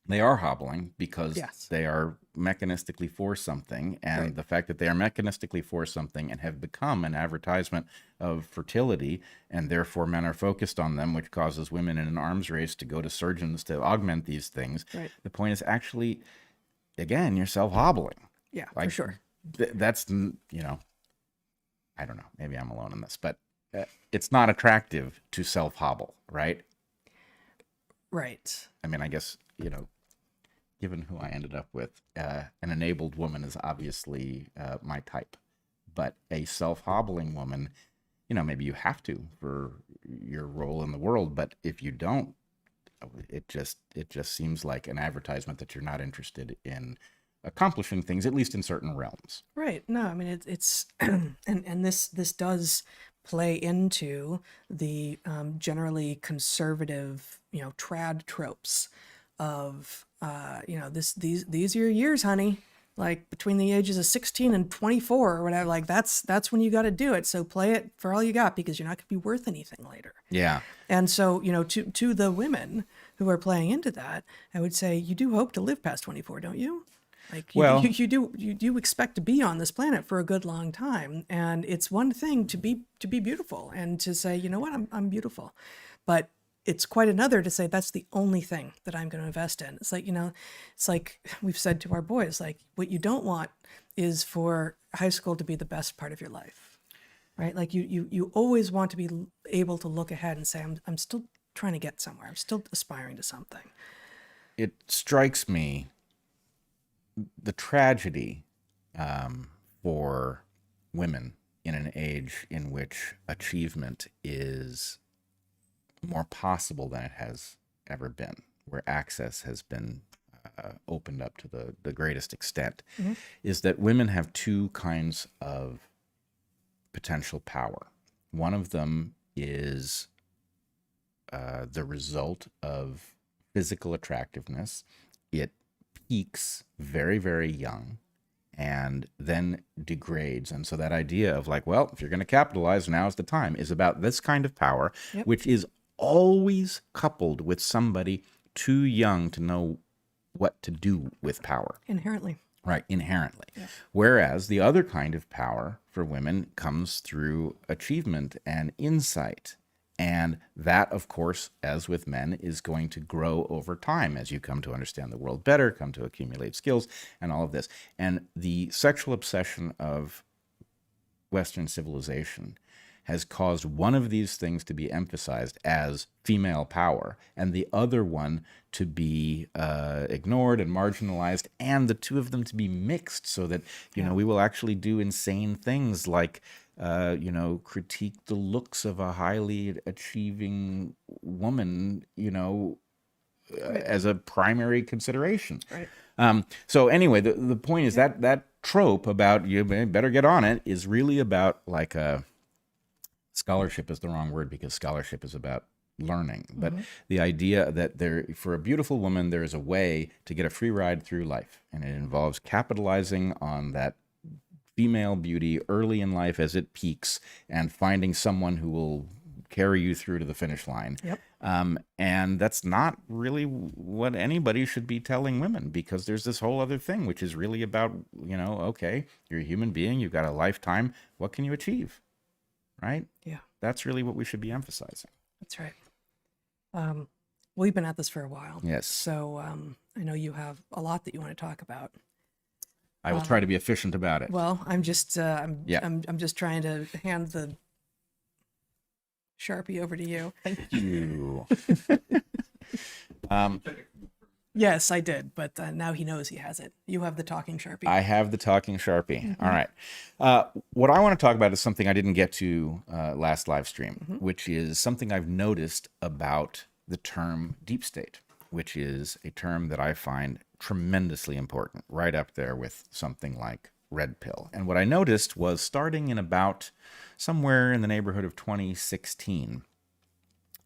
they are hobbling because they are mechanistically for something. And right. The fact that they are mechanistically for something and have become an advertisement of fertility, and therefore men are focused on them, which causes women in an arms race to go to surgeons to augment these things. Right. The point is actually, again, you're self-hobbling. Yeah, for sure. That's, I don't know. Maybe I'm alone in this, but it's not attractive to self-hobble, right? Right. I mean, I guess, given who I ended up with, an enabled woman is obviously my type. But a self-hobbling woman, maybe you have to for your role in the world, but if you don't, it just seems like an advertisement that you're not interested in accomplishing things, at least in certain realms. Right. No, I mean it's and this does play into the generally conservative, trad tropes of these are your years, honey. Like between the ages of 16 and 24 or whatever, like that's when you got to do it. So play it for all you got because you're not going to be worth anything later. Yeah. And so, to the women who are playing into that, I would say you do hope to live past 24, don't you? Like you do expect to be on this planet for a good long time, and it's one thing to be beautiful and to say, you know what, I'm beautiful, but it's quite another to say that's the only thing that I'm going to invest in. It's like, it's like we've said to our boys, like what you don't want is for high school to be the best part of your life, right? Like you always want to be able to look ahead and say, I'm still trying to get somewhere. I'm still aspiring to something. It strikes me the tragedy for women in an age in which achievement is more possible than it has ever been, where access has been opened up to the greatest extent, is that women have two kinds of potential power. One of them is the result of physical attractiveness. It peaks very, very young and then degrades. And so that idea of like, well, if you're going to capitalize, now's the time, is about this kind of power, which is always coupled with somebody too young to know what to do with power. Inherently. Right, inherently. Yeah. Whereas the other kind of power for women comes through achievement and insight. And that, of course, as with men, is going to grow over time as you come to understand the world better, come to accumulate skills, and all of this. And the sexual obsession of Western civilization has caused one of these things to be emphasized as female power and the other one to be ignored and marginalized, and the two of them to be mixed so that, we will actually do insane things like, critique the looks of a highly achieving woman, as a primary consideration. Right. So anyway, the point is that trope about you better get on it is really about like scholarship is the wrong word because scholarship is about learning. But the idea that for a beautiful woman, there is a way to get a free ride through life. And it involves capitalizing on that female beauty early in life as it peaks and finding someone who will carry you through to the finish line. Yep. And that's not really what anybody should be telling women, because there's this whole other thing, which is really about, okay, you're a human being, you've got a lifetime. What can you achieve? Right? Yeah. That's really what we should be emphasizing. That's right. We've been at this for a while. Yes. So I know you have a lot that you want to talk about. I will try to be efficient about it. Well, I'm just I'm just trying to hand the Sharpie over to you. Thank you. Yes, I did, but now he knows he has it. You have the talking Sharpie. I have the talking Sharpie. All right. What I want to talk about is something I didn't get to last live stream, which is something I've noticed about the term deep state, which is a term that I find tremendously important, right up there with something like red pill. And what I noticed was starting in about somewhere in the neighborhood of 2016,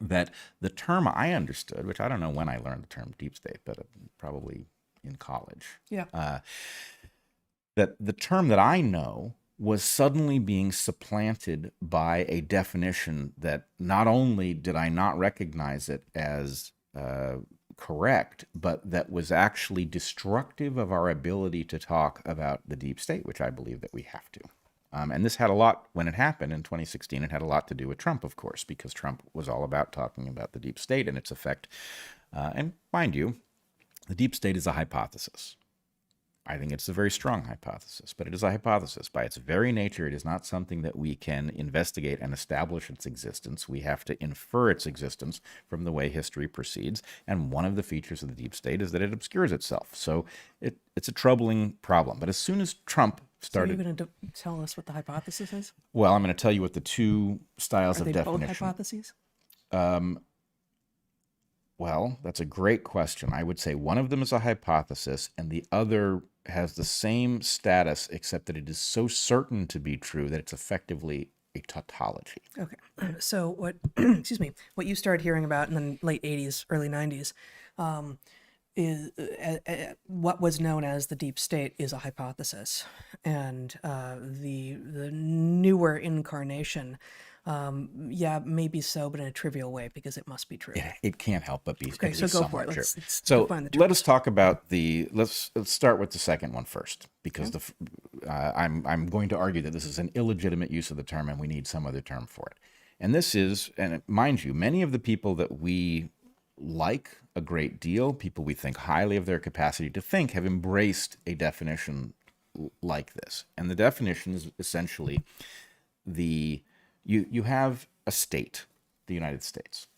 that the term I understood, which I don't know when I learned the term deep state, but probably in college. Yeah. That the term that I know was suddenly being supplanted by a definition that not only did I not recognize it as correct, but that was actually destructive of our ability to talk about the deep state, which I believe that we have to. And this had a lot, when it happened in 2016, it had a lot to do with Trump, of course, because Trump was all about talking about the deep state and its effect. And mind you, the deep state is a hypothesis. I think it's a very strong hypothesis, but it is a hypothesis. By its very nature, it is not something that we can investigate and establish its existence. We have to infer its existence from the way history proceeds. And one of the features of the deep state is that it obscures itself. So it's a troubling problem. But as soon as Trump started. So you're going to tell us what the hypothesis is? Well, I'm going to tell you what the two styles Are of they definition. both hypotheses? Well, that's a great question. I would say one of them is a hypothesis, and the other has the same status, except that it is so certain to be true that it's effectively a tautology. Okay. So what, excuse me, what you started hearing about in the late 80s, early 90s, is what was known as the deep state is a hypothesis, and the newer incarnation, maybe so, but in a trivial way because it must be true. It can't help but be. Okay, so go for it. Let's define the terms. let us talk about let's start with the second one first, because I'm going to argue that this is an illegitimate use of the term, and we need some other term for it. And this is, and mind you, many of the people that we like a great deal, people we think highly of their capacity to think, have embraced a definition like this. And the definition is essentially you have a state, the United States,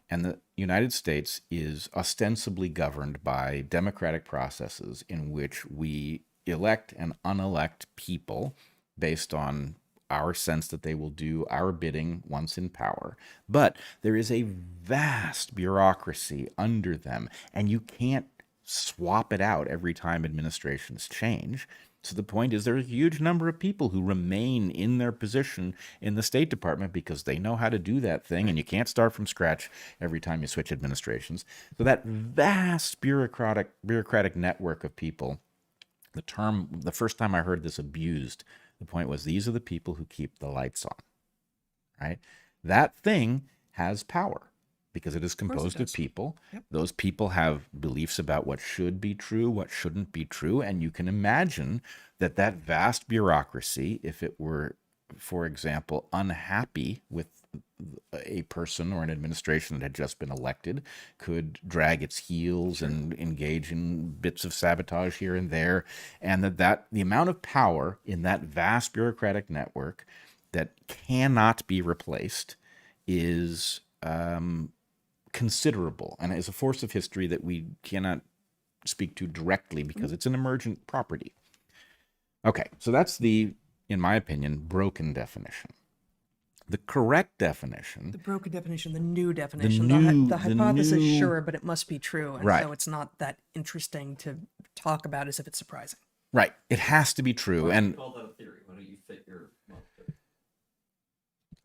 and the United States is ostensibly governed by democratic processes in which we elect and unelect people based on our sense that they will do our bidding once in power. But there is a vast bureaucracy under them, and you can't swap it out every time administrations change. So the point is, there's a huge number of people who remain in their position in the State Department because they know how to do that thing, and you can't start from scratch every time you switch administrations. So that vast bureaucratic network of people, the first time I heard this abused, the point was, these are the people who keep the lights on, right? That thing has power because it is composed of people. Yep. Those people have beliefs about what should be true, what shouldn't be true. And you can imagine that vast bureaucracy, if it were, for example, unhappy with a person or an administration that had just been elected, could drag its heels and engage in bits of sabotage here and there. And that the amount of power in that vast bureaucratic network that cannot be replaced is considerable, and is a force of history that we cannot speak to directly because it's an emergent property. Okay, so that's in my opinion, broken definition. The correct definition. The broken definition, the new definition. The hypothesis, sure, but it must be true. And so it's not that interesting to talk about as if it's surprising. Right. It has to be true. Why and do you call that a theory? Why don't you fit your mouth theory?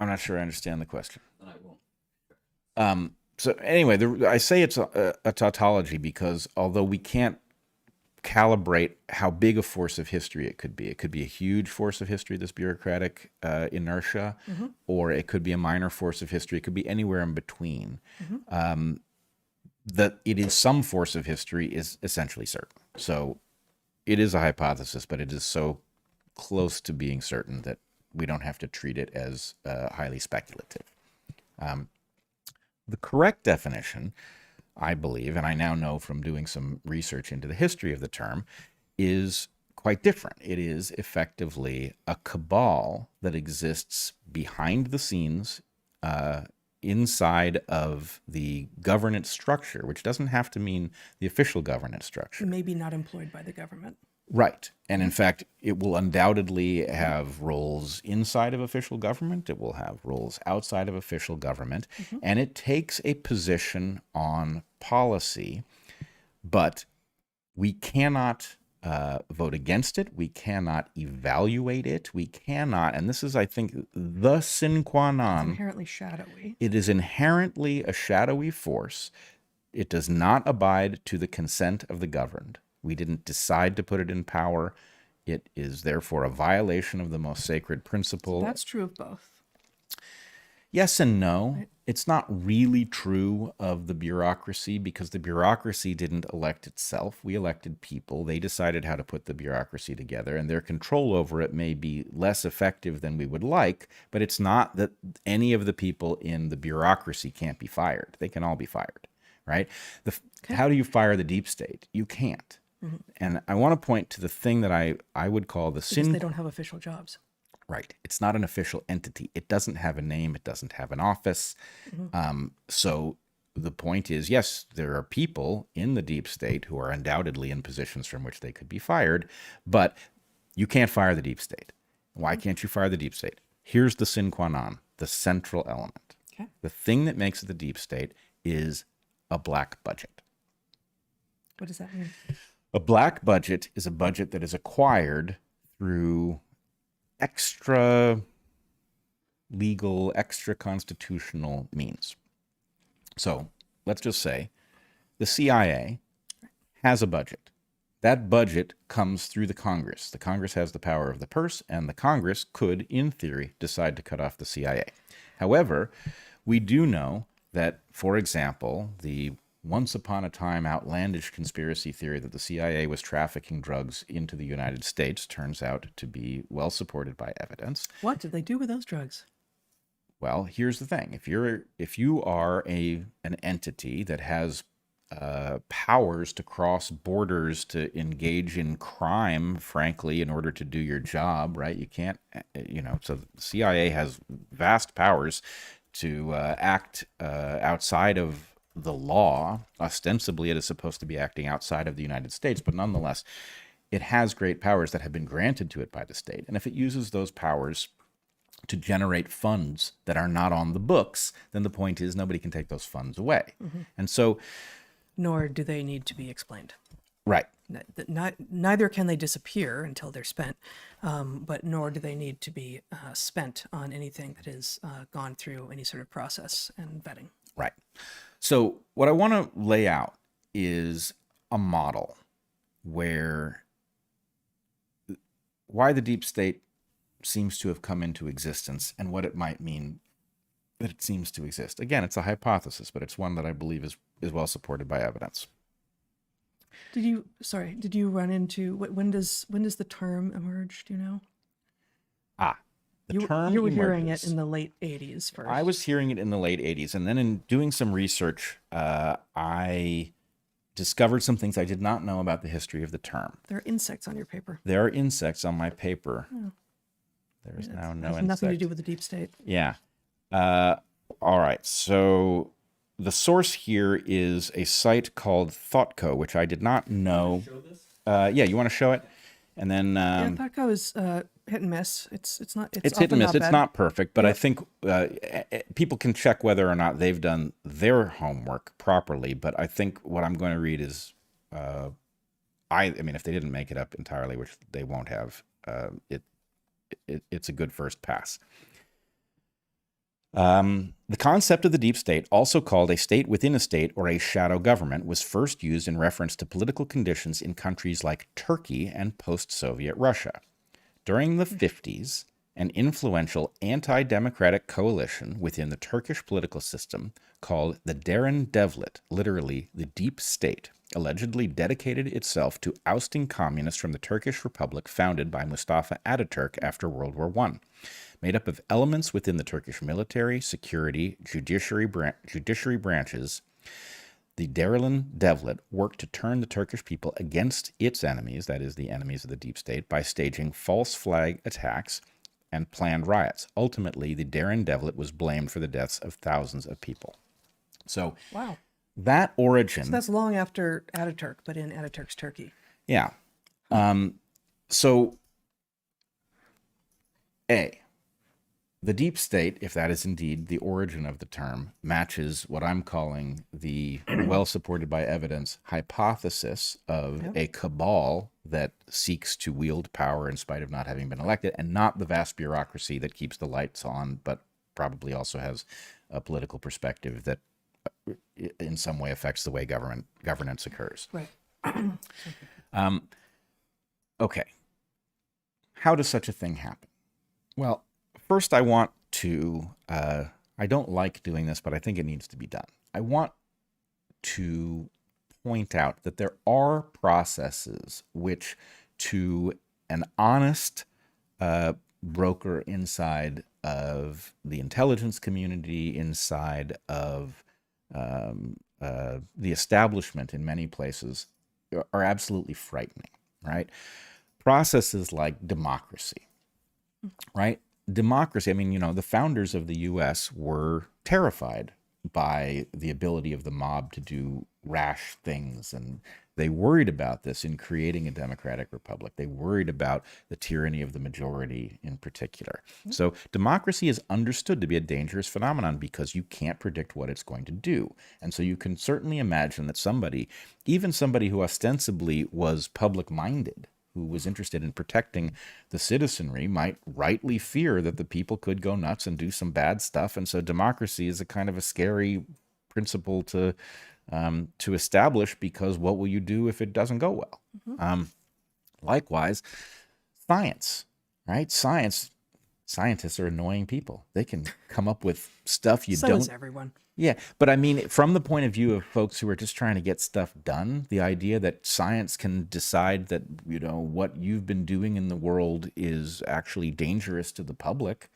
I'm not sure I understand the question. Then I won't. So anyway, I say it's a tautology because although we can't calibrate how big a force of history it could be a huge force of history, this bureaucratic inertia, or it could be a minor force of history. It could be anywhere in between. That it is some force of history is essentially certain. So it is a hypothesis, but it is so close to being certain that we don't have to treat it as highly speculative. The correct definition, I believe, and I now know from doing some research into the history of the term, is quite different. It is effectively a cabal that exists behind the scenes inside of the governance structure, which doesn't have to mean the official governance structure. Maybe not employed by the government. Right. And in fact, it will undoubtedly have roles inside of official government. It will have roles outside of official government. And it takes a position on policy, but we cannot vote against it. We cannot evaluate it. We cannot, and this is, I think, the sine qua non. It's inherently shadowy. It is inherently a shadowy force. It does not abide to the consent of the governed. We didn't decide to put it in power. It is therefore a violation of the most sacred principle. So that's true of both. Yes and no. Right. It's not really true of the bureaucracy because the bureaucracy didn't elect itself. We elected people. They decided how to put the bureaucracy together, and their control over it may be less effective than we would like, but it's not that any of the people in the bureaucracy can't be fired. They can all be fired, right? How do you fire the deep state? You can't. And I want to point to the thing that I would call the Because they don't have official jobs. Right. It's not an official entity. It doesn't have a name. It doesn't have an office. So the point is, yes, there are people in the deep state who are undoubtedly in positions from which they could be fired, but You can't fire the deep state. Why can't you fire the deep state? Here's the sine qua non, the central element. Okay. The thing that makes it the deep state is a black budget. What does that mean? A black budget is a budget that is acquired through extra legal, extra constitutional means. So let's just say the CIA has a budget. That budget comes through the Congress. The Congress has the power of the purse, and the Congress could, in theory, decide to cut off the CIA. However, we do know that, for example, the once upon a time outlandish conspiracy theory that the CIA was trafficking drugs into the United States turns out to be well supported by evidence. What did they do with those drugs? Well, here's the thing. If you are an entity that has powers to cross borders to engage in crime, frankly, in order to do your job, right? You can't, so the CIA has vast powers to act outside of the law. Ostensibly, it is supposed to be acting outside of the United States, but nonetheless, it has great powers that have been granted to it by the state. And if it uses those powers to generate funds that are not on the books, then the point is nobody can take those funds away. Mm-hmm. And so... Nor do they need to be explained. Right. Neither can they disappear until they're spent, but nor do they need to be spent on anything that has gone through any sort of process and vetting. Right. So what I want to lay out is a model why the deep state seems to have come into existence and what it might mean that it seems to exist. Again, it's a hypothesis, but it's one that I believe is well supported by evidence. Did you run into, when does the term emerge? Do you know? The term you were emerges. Hearing it in the late 80s first. I was hearing it in the late 80s. And then in doing some research, I discovered some things I did not know about the history of the term. There are insects on your paper. There are insects on my paper. Oh. There's now no insect. insect. Nothing to do with the deep state. Yeah. All right. So the source here is a site called ThoughtCo, which I did not know. Show this? Yeah, you want to show it? And then ThoughtCo is hit and miss. It's not. It's hit and miss. It's bad. not perfect, but I think people can check whether or not they've done their homework properly. But I think what I'm going to read is, I mean, if they didn't make it up entirely, which they won't have, it's a good first pass. The concept of the deep state, also called a state within a state or a shadow government, was first used in reference to political conditions in countries like Turkey and post-Soviet Russia. During the 50s, an influential anti-democratic coalition within the Turkish political system called the Derin Devlet, literally the deep state, allegedly dedicated itself to ousting communists from the Turkish Republic founded by Mustafa Ataturk after World War I. Made up of elements within the Turkish military, security, judiciary branches, the Derin Devlet worked to turn the Turkish people against its enemies, that is, the enemies of the deep state, by staging false flag attacks and planned riots. Ultimately, the Derin Devlet was blamed for the deaths of thousands of people. So, wow, that origin... So that's long after Ataturk, but in Ataturk's Turkey. Yeah. So, the deep state, if that is indeed the origin of the term, matches what I'm calling the well-supported by evidence hypothesis of a cabal that seeks to wield power in spite of not having been elected, and not the vast bureaucracy that keeps the lights on, but probably also has a political perspective that in some way affects the way governance occurs. Right. Okay. How does such a thing happen? Well, first, I want to, I don't like doing this, but I think it needs to be done. I want to point out that there are processes which, to an honest broker inside of the intelligence community, inside of the establishment in many places, are absolutely frightening, right? Processes like democracy, right? Democracy, I mean, the founders of the U.S. were terrified by the ability of the mob to do rash things, and They worried about this in creating a democratic republic. They worried about the tyranny of the majority in particular. So democracy is understood to be a dangerous phenomenon because you can't predict what it's going to do. And so you can certainly imagine that somebody, even somebody who ostensibly was public-minded, who was interested in protecting the citizenry, might rightly fear that the people could go nuts and do some bad stuff. And so democracy is a kind of a scary principle to establish, because what will you do if it doesn't go well? Likewise, science, right? Scientists are annoying people. They can come up with stuff you So don't. is everyone. Yeah, but I mean, from the point of view of folks who are just trying to get stuff done, the idea that science can decide that, you know, what you've been doing in the world is actually dangerous to the public,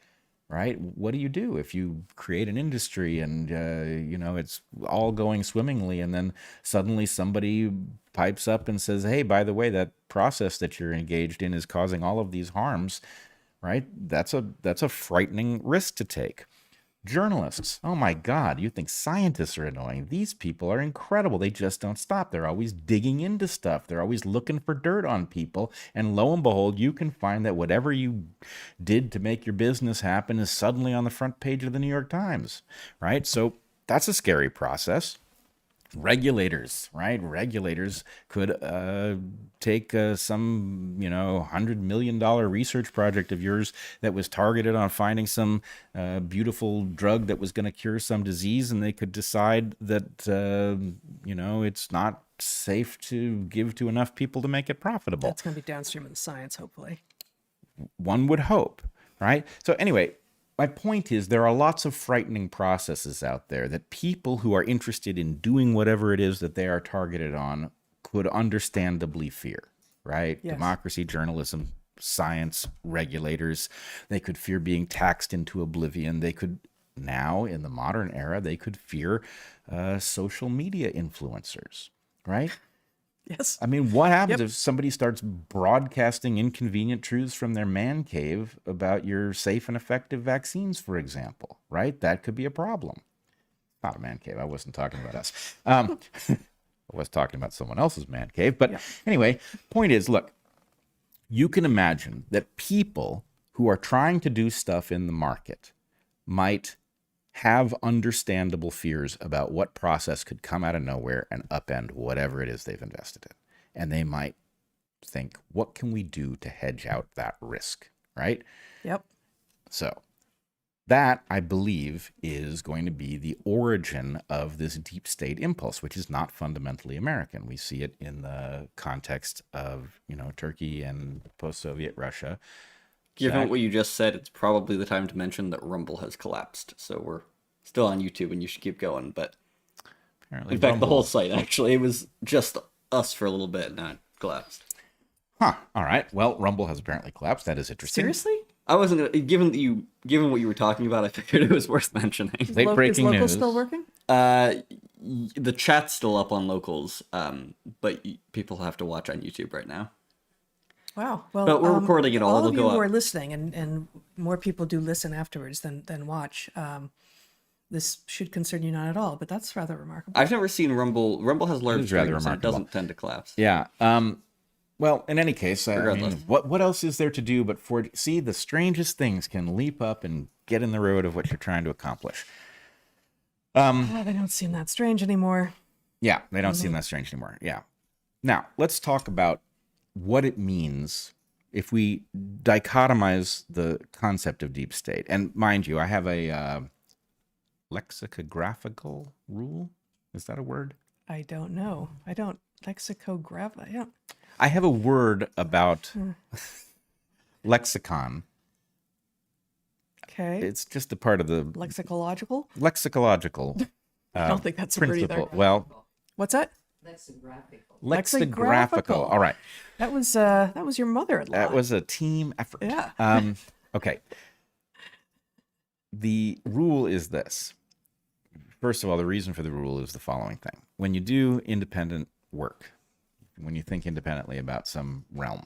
right? What do you do if you create an industry and, you know, it's all going swimmingly, and then suddenly somebody pipes up and says, hey, by the way, that process that you're engaged in is causing all of these harms, right? That's a frightening risk to take. Journalists, oh my God, you think scientists are annoying. These people are incredible. They just don't stop. They're always digging into stuff. They're always looking for dirt on people. And lo and behold, you can find that whatever you did to make your business happen is suddenly on the front page of the New York Times, right? So that's a scary process. Regulators, right? Regulators could take some, you know, $100 million research project of yours that was targeted on finding some beautiful drug that was going to cure some disease, and they could decide that, you know, it's not safe to give to enough people to make it profitable. That's going to be downstream of the science, hopefully. One would hope, right? So anyway, my point is there are lots of frightening processes out there that people who are interested in doing whatever it is that they are targeted on could understandably fear, right? Yes. Democracy, journalism, science, regulators. They could fear being taxed into oblivion. They could now, in the modern era, they could fear social media influencers, right? Yes. I mean, what happens if somebody starts broadcasting inconvenient truths from their man cave about your safe and effective vaccines, for example, right? That could be a problem. Not a man cave. I wasn't talking about us. I was talking about someone else's man cave. But anyway, point is, look, you can imagine that people who are trying to do stuff in the market might have understandable fears about what process could come out of nowhere and upend whatever it is they've invested in. And they might think, what can we do to hedge out that risk, right? Yep. So that, I believe, is going to be the origin of this deep state impulse, which is not fundamentally American. We see it in the context of, you know, Turkey and post-Soviet Russia. Given what you just said, it's probably the time to mention that Rumble has collapsed. So we're still on YouTube and you should keep going. But Apparently in fact, Rumble... the whole site, actually, it was just us for a little bit and now it collapsed. Huh. All right. Well, Rumble has apparently collapsed. That is interesting. Seriously? I wasn't gonna, given what you were talking about, I figured it was worth mentioning. Late breaking is Locals news. still working? The chat's still up on Locals, but people have to watch on YouTube right now. Wow. Well, But we're recording it all. All It'll of you go who up. are listening, and more people do listen afterwards than watch. This should concern you not at all, but that's rather remarkable. I've never seen Rumble. Rumble has large is rather streams and it remarkable. doesn't tend to collapse. Yeah. Well, in any case, I Regardless. mean, what else is there to do but see the strangest things can leap up and get in the road of what you're trying to accomplish. They don't seem that strange anymore. Yeah, they don't seem that strange anymore. Yeah. Now, let's talk about what it means if we dichotomize the concept of deep state. And mind you, I have a lexicographical rule. Is that a word? I don't know. I don't lexicograph. Yeah. I have a word about lexicon. Okay. It's just a part of the Lexicological? lexicological I don't think that's a word either. principle. Well, What's that? lexicographical. All right. That was your mother-in-law. That was a team effort. Yeah. Okay. The rule is this. First of all, the reason for the rule is the following thing. When you do independent work, when you think independently about some realm,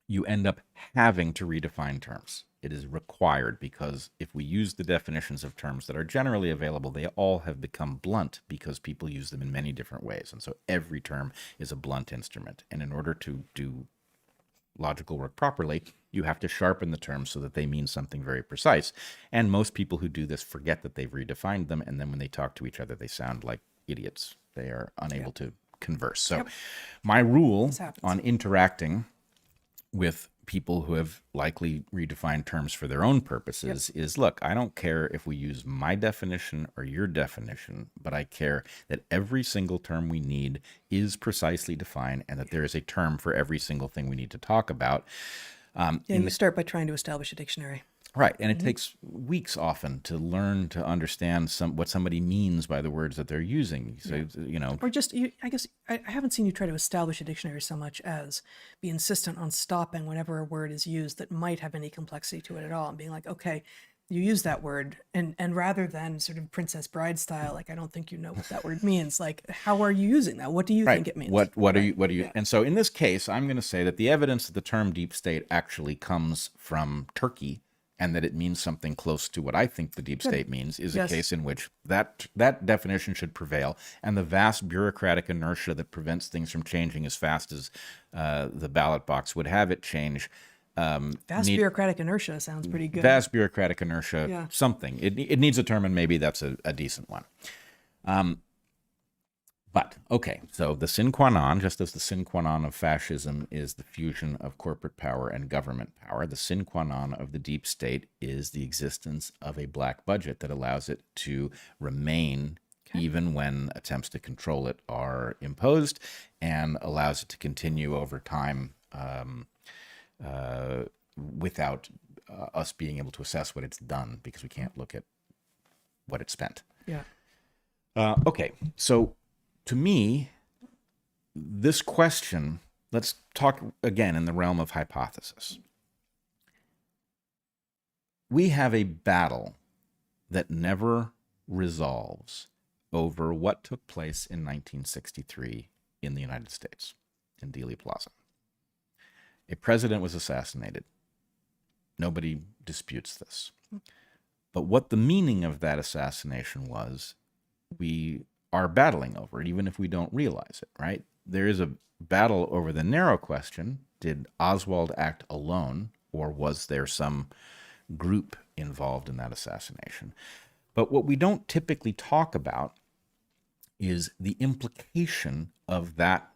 you end up having to redefine terms. It is required because if we use the definitions of terms that are generally available, they all have become blunt because people use them in many different ways. And so every term is a blunt instrument. And in order to do logical work properly, you have to sharpen the terms so that they mean something very precise. And most people who do this forget that they've redefined them. And then when they talk to each other, they sound like idiots. They are unable to converse. So my rule on interacting with people who have likely redefined terms for their own purposes is, look, I don't care if we use my definition or your definition, but I care that every single term we need is precisely defined and that there is a term for every single thing we need to talk about. You start by trying to establish a dictionary. Right. And it takes weeks often to learn to understand what somebody means by the words that they're using. So, Or just, I guess, I haven't seen you try to establish a dictionary so much as be insistent on stopping whenever a word is used that might have any complexity to it at all and being like, okay, you use that word. And rather than sort of Princess Bride style, like, I don't think you know what that word means. Like, how are you using that? What do you think it means? What are you? And so in this case, I'm going to say that the evidence that the term deep state actually comes from Turkey and that it means something close to what I think the deep state means is a case in which that definition should prevail, and the vast bureaucratic inertia that prevents things from changing as fast as the ballot box would have it change. Bureaucratic inertia sounds pretty good. Vast bureaucratic inertia, something. It needs a term, and maybe that's a decent one. But, okay, so the sine qua non, just as the sine qua non of fascism is the fusion of corporate power and government power, the sine qua non of the deep state is the existence of a black budget that allows it to remain even when attempts to control it are imposed, and allows it to continue over time without us being able to assess what it's done, because we can't look at what it spent. Okay, so to me, this question, let's talk again in the realm of hypothesis. We have a battle that never resolves over what took place in 1963 in the United States, in Dealey Plaza. A president was assassinated. Nobody disputes this. But what the meaning of that assassination was, we are battling over it, even if we don't realize it, right? There is a battle over the narrow question: did Oswald act alone, or was there some group involved in that assassination? But what we don't typically talk about is the implication of that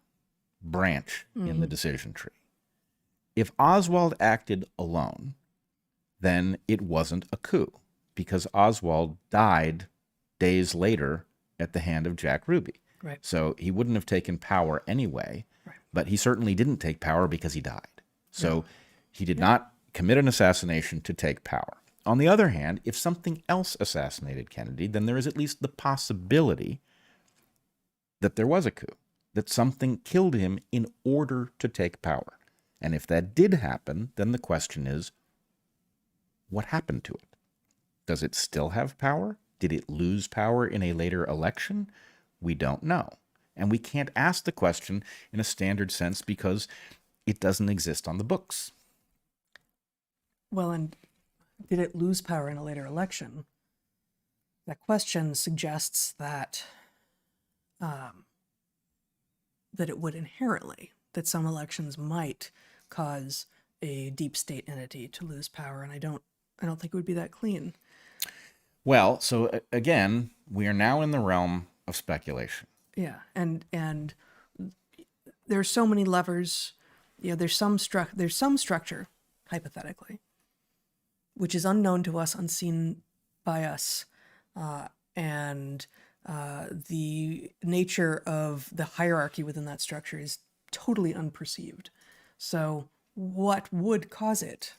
branch in the decision tree. If Oswald acted alone, then it wasn't a coup, because Oswald died days later at the hand of Jack Ruby. Right. So he wouldn't have taken power anyway, but he certainly didn't take power because he died. So he did not commit an assassination to take power. On the other hand, if something else assassinated Kennedy, then there is at least the possibility that there was a coup, that something killed him in order to take power. And if that did happen, then the question is, what happened to it? Does it still have power? Did it lose power in a later election? We don't know. And we can't ask the question in a standard sense because it doesn't exist on the books. Well, and did it lose power in a later election? That question suggests that that it would inherently, that some elections might cause a deep state entity to lose power, and I don't think it would be that clean. Well, so again, we are now in the realm of speculation. Yeah, and there's so many levers. There's some structure, hypothetically, which is unknown to us, unseen by us, and the nature of the hierarchy within that structure is totally unperceived. So what would cause it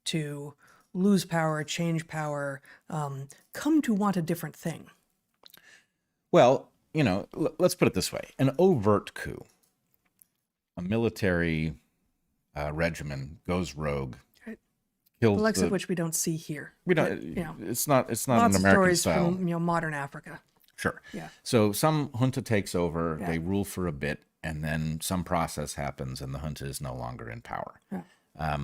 to lose power, change power, come to want a different thing? Well, let's put it this way. An overt coup, a military regimen goes rogue, kills the likes of which we don't see here. We don't. But, it's not lots an American stories style. From modern Africa. Sure. Yeah. So some junta takes over, they rule for a bit, and then some process happens and the junta is no longer in power. Yeah.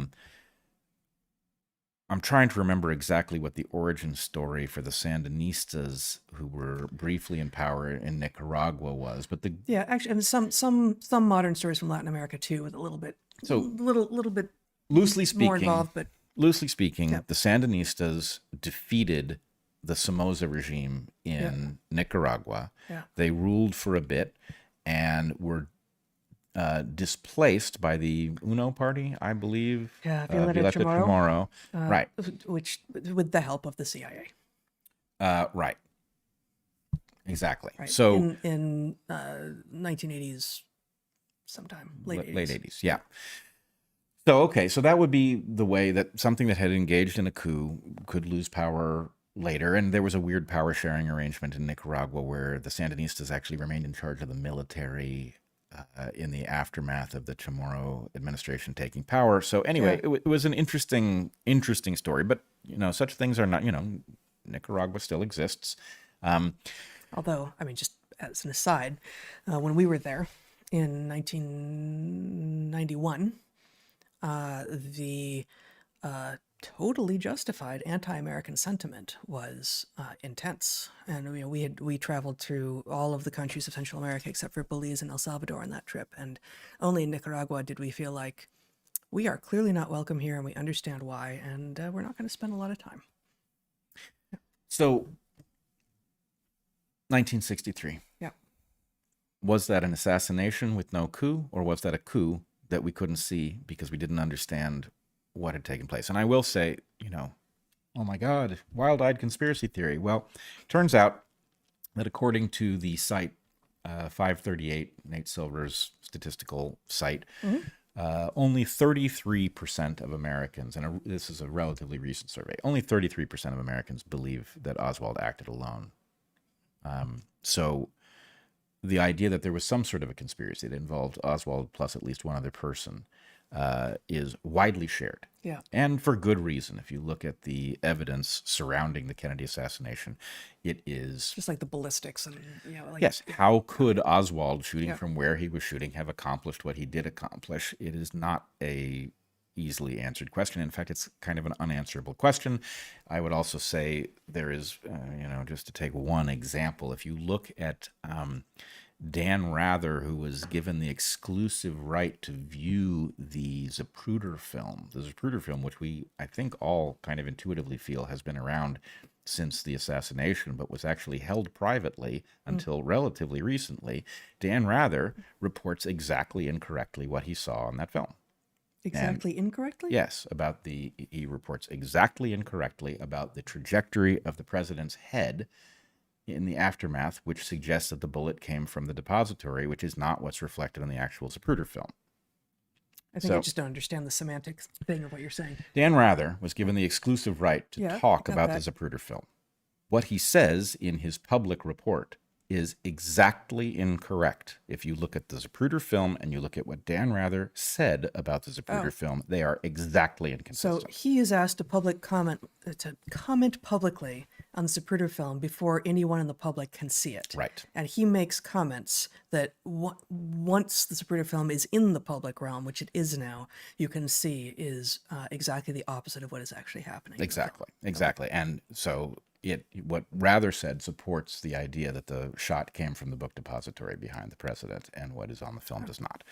I'm trying to remember exactly what the origin story for the Sandinistas who were briefly in power in Nicaragua was, but actually, and some modern stories from Latin America too, with a little bit loosely speaking, more involved, but the Sandinistas defeated the Somoza regime in Nicaragua. Yeah. They ruled for a bit and were displaced by the UNO party, I believe. Violeta Chamorro. Right. Which, with the help of the CIA. Right. Exactly. Right. So in 1980s, sometime late 80s. Late 80s, yeah. So that would be the way that something that had engaged in a coup could lose power later. And there was a weird power sharing arrangement in Nicaragua where the Sandinistas actually remained in charge of the military in the aftermath of the Chamorro administration taking power. So anyway, it was an interesting story. But, such things are not, Nicaragua still exists. Although, I mean, just as an aside, when we were there in 1991, the totally justified anti-American sentiment was intense, and we traveled through all of the countries of Central America except for Belize and El Salvador on that trip, and only in Nicaragua did we feel like we are clearly not welcome here, and we understand why, and we're not going to spend a lot of time. So, 1963. Yeah. Was that an assassination with no coup, or was that a coup that we couldn't see because we didn't understand what had taken place? And I will say, oh my God, wild-eyed conspiracy theory. Well, turns out that according to the site 538, Nate Silver's statistical site, only 33% of Americans, and this is a relatively recent survey, only 33% of Americans believe that Oswald acted alone. So the idea that there was some sort of a conspiracy that involved Oswald plus at least one other person is widely shared. Yeah. And for good reason. If you look at the evidence surrounding the Kennedy assassination, it is just like the ballistics and yes. How could Oswald, shooting from where he was shooting, have accomplished what he did accomplish? It is not a easily answered question. In fact, it's kind of an unanswerable question. I would also say there is, just to take one example, if you look at Dan Rather, who was given the exclusive right to view the Zapruder film, which we, I think, all kind of intuitively feel has been around since the assassination, but was actually held privately until relatively recently. Dan Rather reports exactly incorrectly what he saw on that film. Incorrectly? Yes, he reports exactly incorrectly about the trajectory of the president's head in the aftermath, which suggests that the bullet came from the depository, which is not what's reflected in the actual Zapruder film. I think I just don't understand the semantic thing of what you're saying. Dan Rather was given the exclusive right to talk about the Zapruder film. What he says in his public report is exactly incorrect. If you look at the Zapruder film and you look at what Dan Rather said about the Zapruder film, they are exactly inconsistent. So he is asked to comment publicly on the Zapruder film before anyone in the public can see it. Right. And he makes comments that once the Zapruder film is in the public realm, which it is now, you can see is exactly the opposite of what is actually happening. Exactly. And so what Rather said supports the idea that the shot came from the book depository behind the president, and what is on the film does not.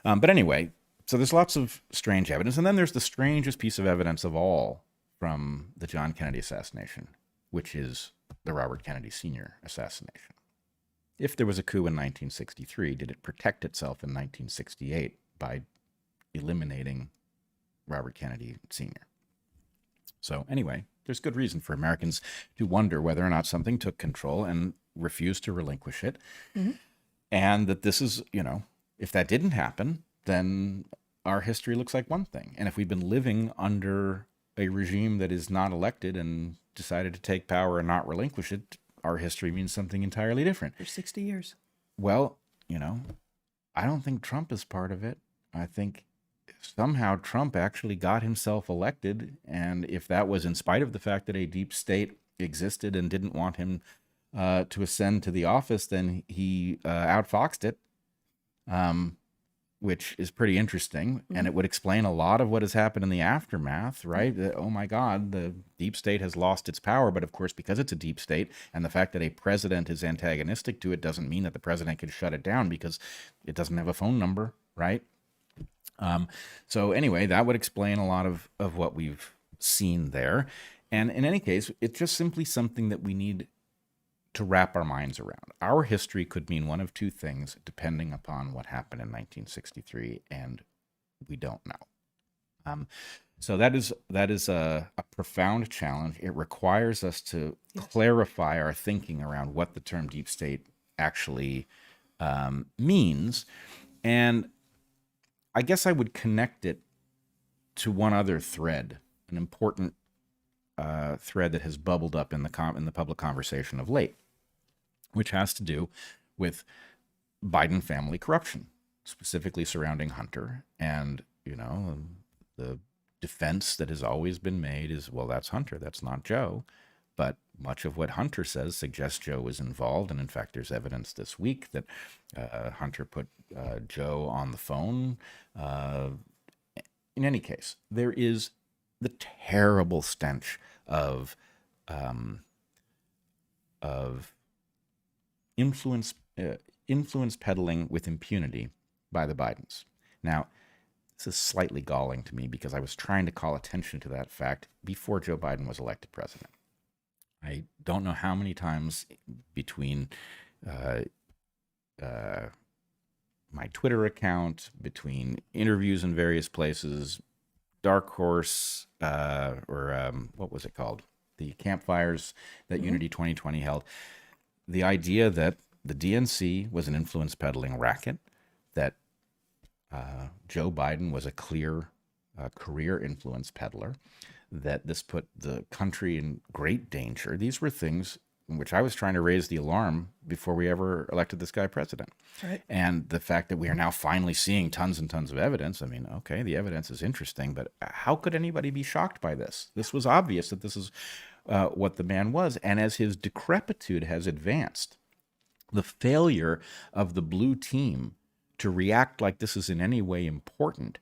But anyway, so there's lots of strange evidence. And then there's the strangest piece of evidence of all from the John Kennedy assassination, which is the Robert Kennedy Sr. assassination. If there was a coup in 1963, did it protect itself in 1968 by eliminating Robert Kennedy Sr.? So anyway, there's good reason for Americans to wonder whether or not something took control and refused to relinquish it. Mm-hmm. And that this is, if that didn't happen, then our history looks like one thing. And if we've been living under a regime that is not elected and decided to take power and not relinquish it, our history means something entirely different. For 60 years. Well, I don't think Trump is part of it. I think somehow Trump actually got himself elected, and if that was in spite of the fact that a deep state existed and didn't want him to ascend to the office, then he outfoxed it. which is pretty interesting, and it would explain a lot of what has happened in the aftermath, right? That, oh my God, the deep state has lost its power, but of course, because it's a deep state, and the fact that a president is antagonistic to it doesn't mean that the president can shut it down because it doesn't have a phone number, right? So anyway, that would explain a lot of what we've seen there. And in any case, it's just simply something that we need to wrap our minds around. Our history could mean one of two things, depending upon what happened in 1963, and we don't know. So that is a profound challenge. It requires us to clarify our thinking around what the term deep state actually means. And I guess I would connect it to one other thread, an important thread that has bubbled up in the public conversation of late, which has to do with Biden family corruption, specifically surrounding Hunter. And, the defense that has always been made is, well, that's Hunter, that's not Joe. But much of what Hunter says suggests Joe was involved. And in fact, there's evidence this week that Hunter put Joe on the phone. In any case, there is the terrible stench of influence peddling with impunity by the Bidens. Now, this is slightly galling to me because I was trying to call attention to that fact before Joe Biden was elected president. I don't know how many times between my Twitter account, between interviews in various places, DarkHorse, what was it called? The campfires that Unity 2020 held. The idea that the DNC was an influence peddling racket, that Joe Biden was a clear career influence peddler, that this put the country in great danger. These were things in which I was trying to raise the alarm before we ever elected this guy president. Right. And the fact that we are now finally seeing tons and tons of evidence, I mean, okay, the evidence is interesting, but how could anybody be shocked by this? This was obvious that this is what the man was. And as his decrepitude has advanced, the failure of the blue team to react like this is in any way important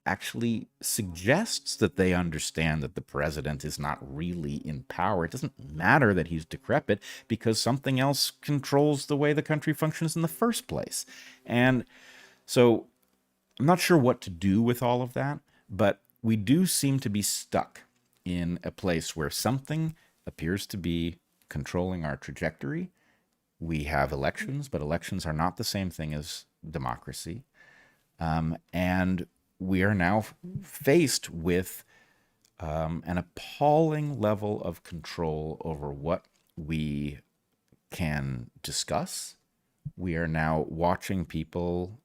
actually suggests that they understand that the president is not really in power. It doesn't matter that he's decrepit because something else controls the way the country functions in the first place. And so I'm not sure what to do with all of that, but we do seem to be stuck in a place where something appears to be controlling our trajectory. We have elections, but elections are not the same thing as democracy. And we are now faced with an appalling level of control over what we can discuss. We are now watching people.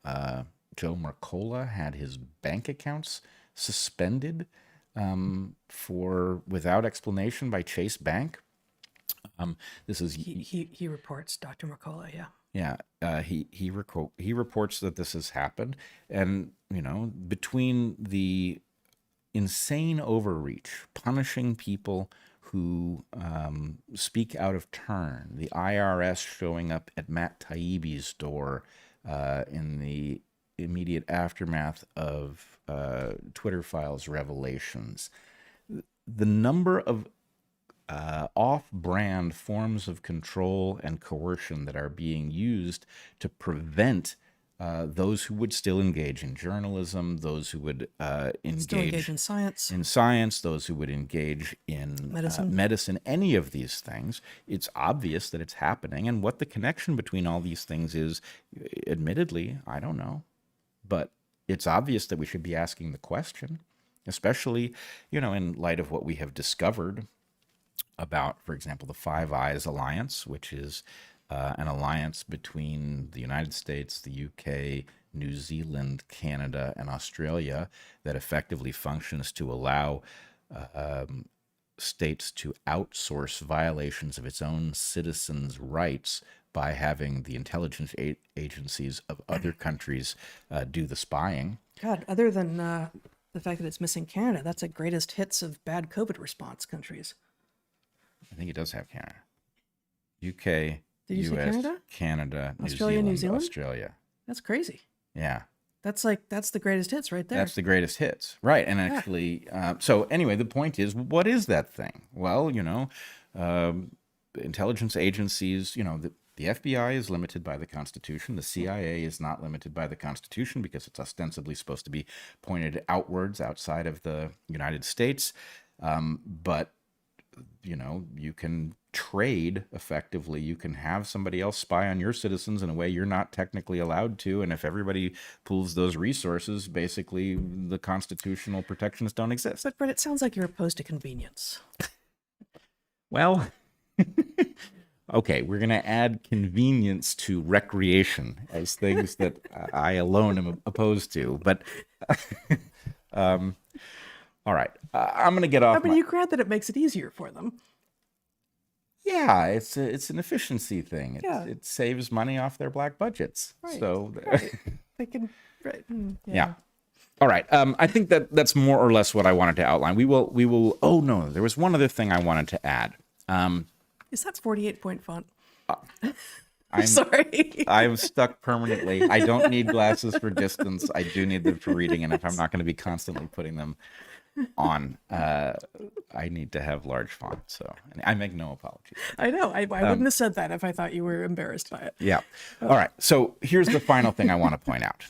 Joe Mercola had his bank accounts suspended without explanation by Chase Bank. This is he reports, Dr. Mercola, yeah. Yeah, he reports that this has happened, and between the insane overreach, punishing people who speak out of turn, the IRS showing up at Matt Taibbi's door in the immediate aftermath of Twitter Files revelations, the number of off-brand forms of control and coercion that are being used to prevent those who would still engage in journalism, those who would engage in science, those who would engage in medicine, any of these things. It's obvious that it's happening. And what the connection between all these things is, admittedly, I don't know. But it's obvious that we should be asking the question, especially, in light of what we have discovered about, for example, the Five Eyes Alliance, which is an alliance between the United States, the UK, New Zealand, Canada, and Australia that effectively functions to allow states to outsource violations of its own citizens' rights by having the intelligence agencies of other countries do the spying. God, other than the fact that it's missing Canada, that's a greatest hits of bad COVID response countries. I think it does have Canada. UK, Did you US, say Canada? New Australia, Zealand, New Zealand? Australia. That's crazy. Yeah. That's the greatest hits right there. That's the greatest hits. Right. And actually, so anyway, the point is, what is that thing? Well, intelligence agencies, the FBI is limited by the Constitution. The CIA is not limited by the Constitution because it's ostensibly supposed to be pointed outwards outside of the United States. But you can trade effectively. You can have somebody else spy on your citizens in a way you're not technically allowed to. And if everybody pools those resources, basically the constitutional protections don't exist. But Bret, it sounds like you're opposed to convenience. Well, okay, we're going to add convenience to recreation as things that I alone am opposed to. But all right, I'm going to get off. You grant that it makes it easier for them. Yeah, it's an efficiency thing. It saves money off their black budgets. Right. So they can. Right. Yeah. All right. I think that's more or less what I wanted to outline. We will. Oh no, there was one other thing I wanted to add. Is that 48-point font? I'm sorry. I'm stuck permanently. I don't need glasses for distance. I do need them for reading, and if I'm not going to be constantly putting them on, I need to have large font. So I make no apologies. I know. I wouldn't have said that if I thought you were embarrassed by it. Yeah. All right. So here's the final thing I want to point out.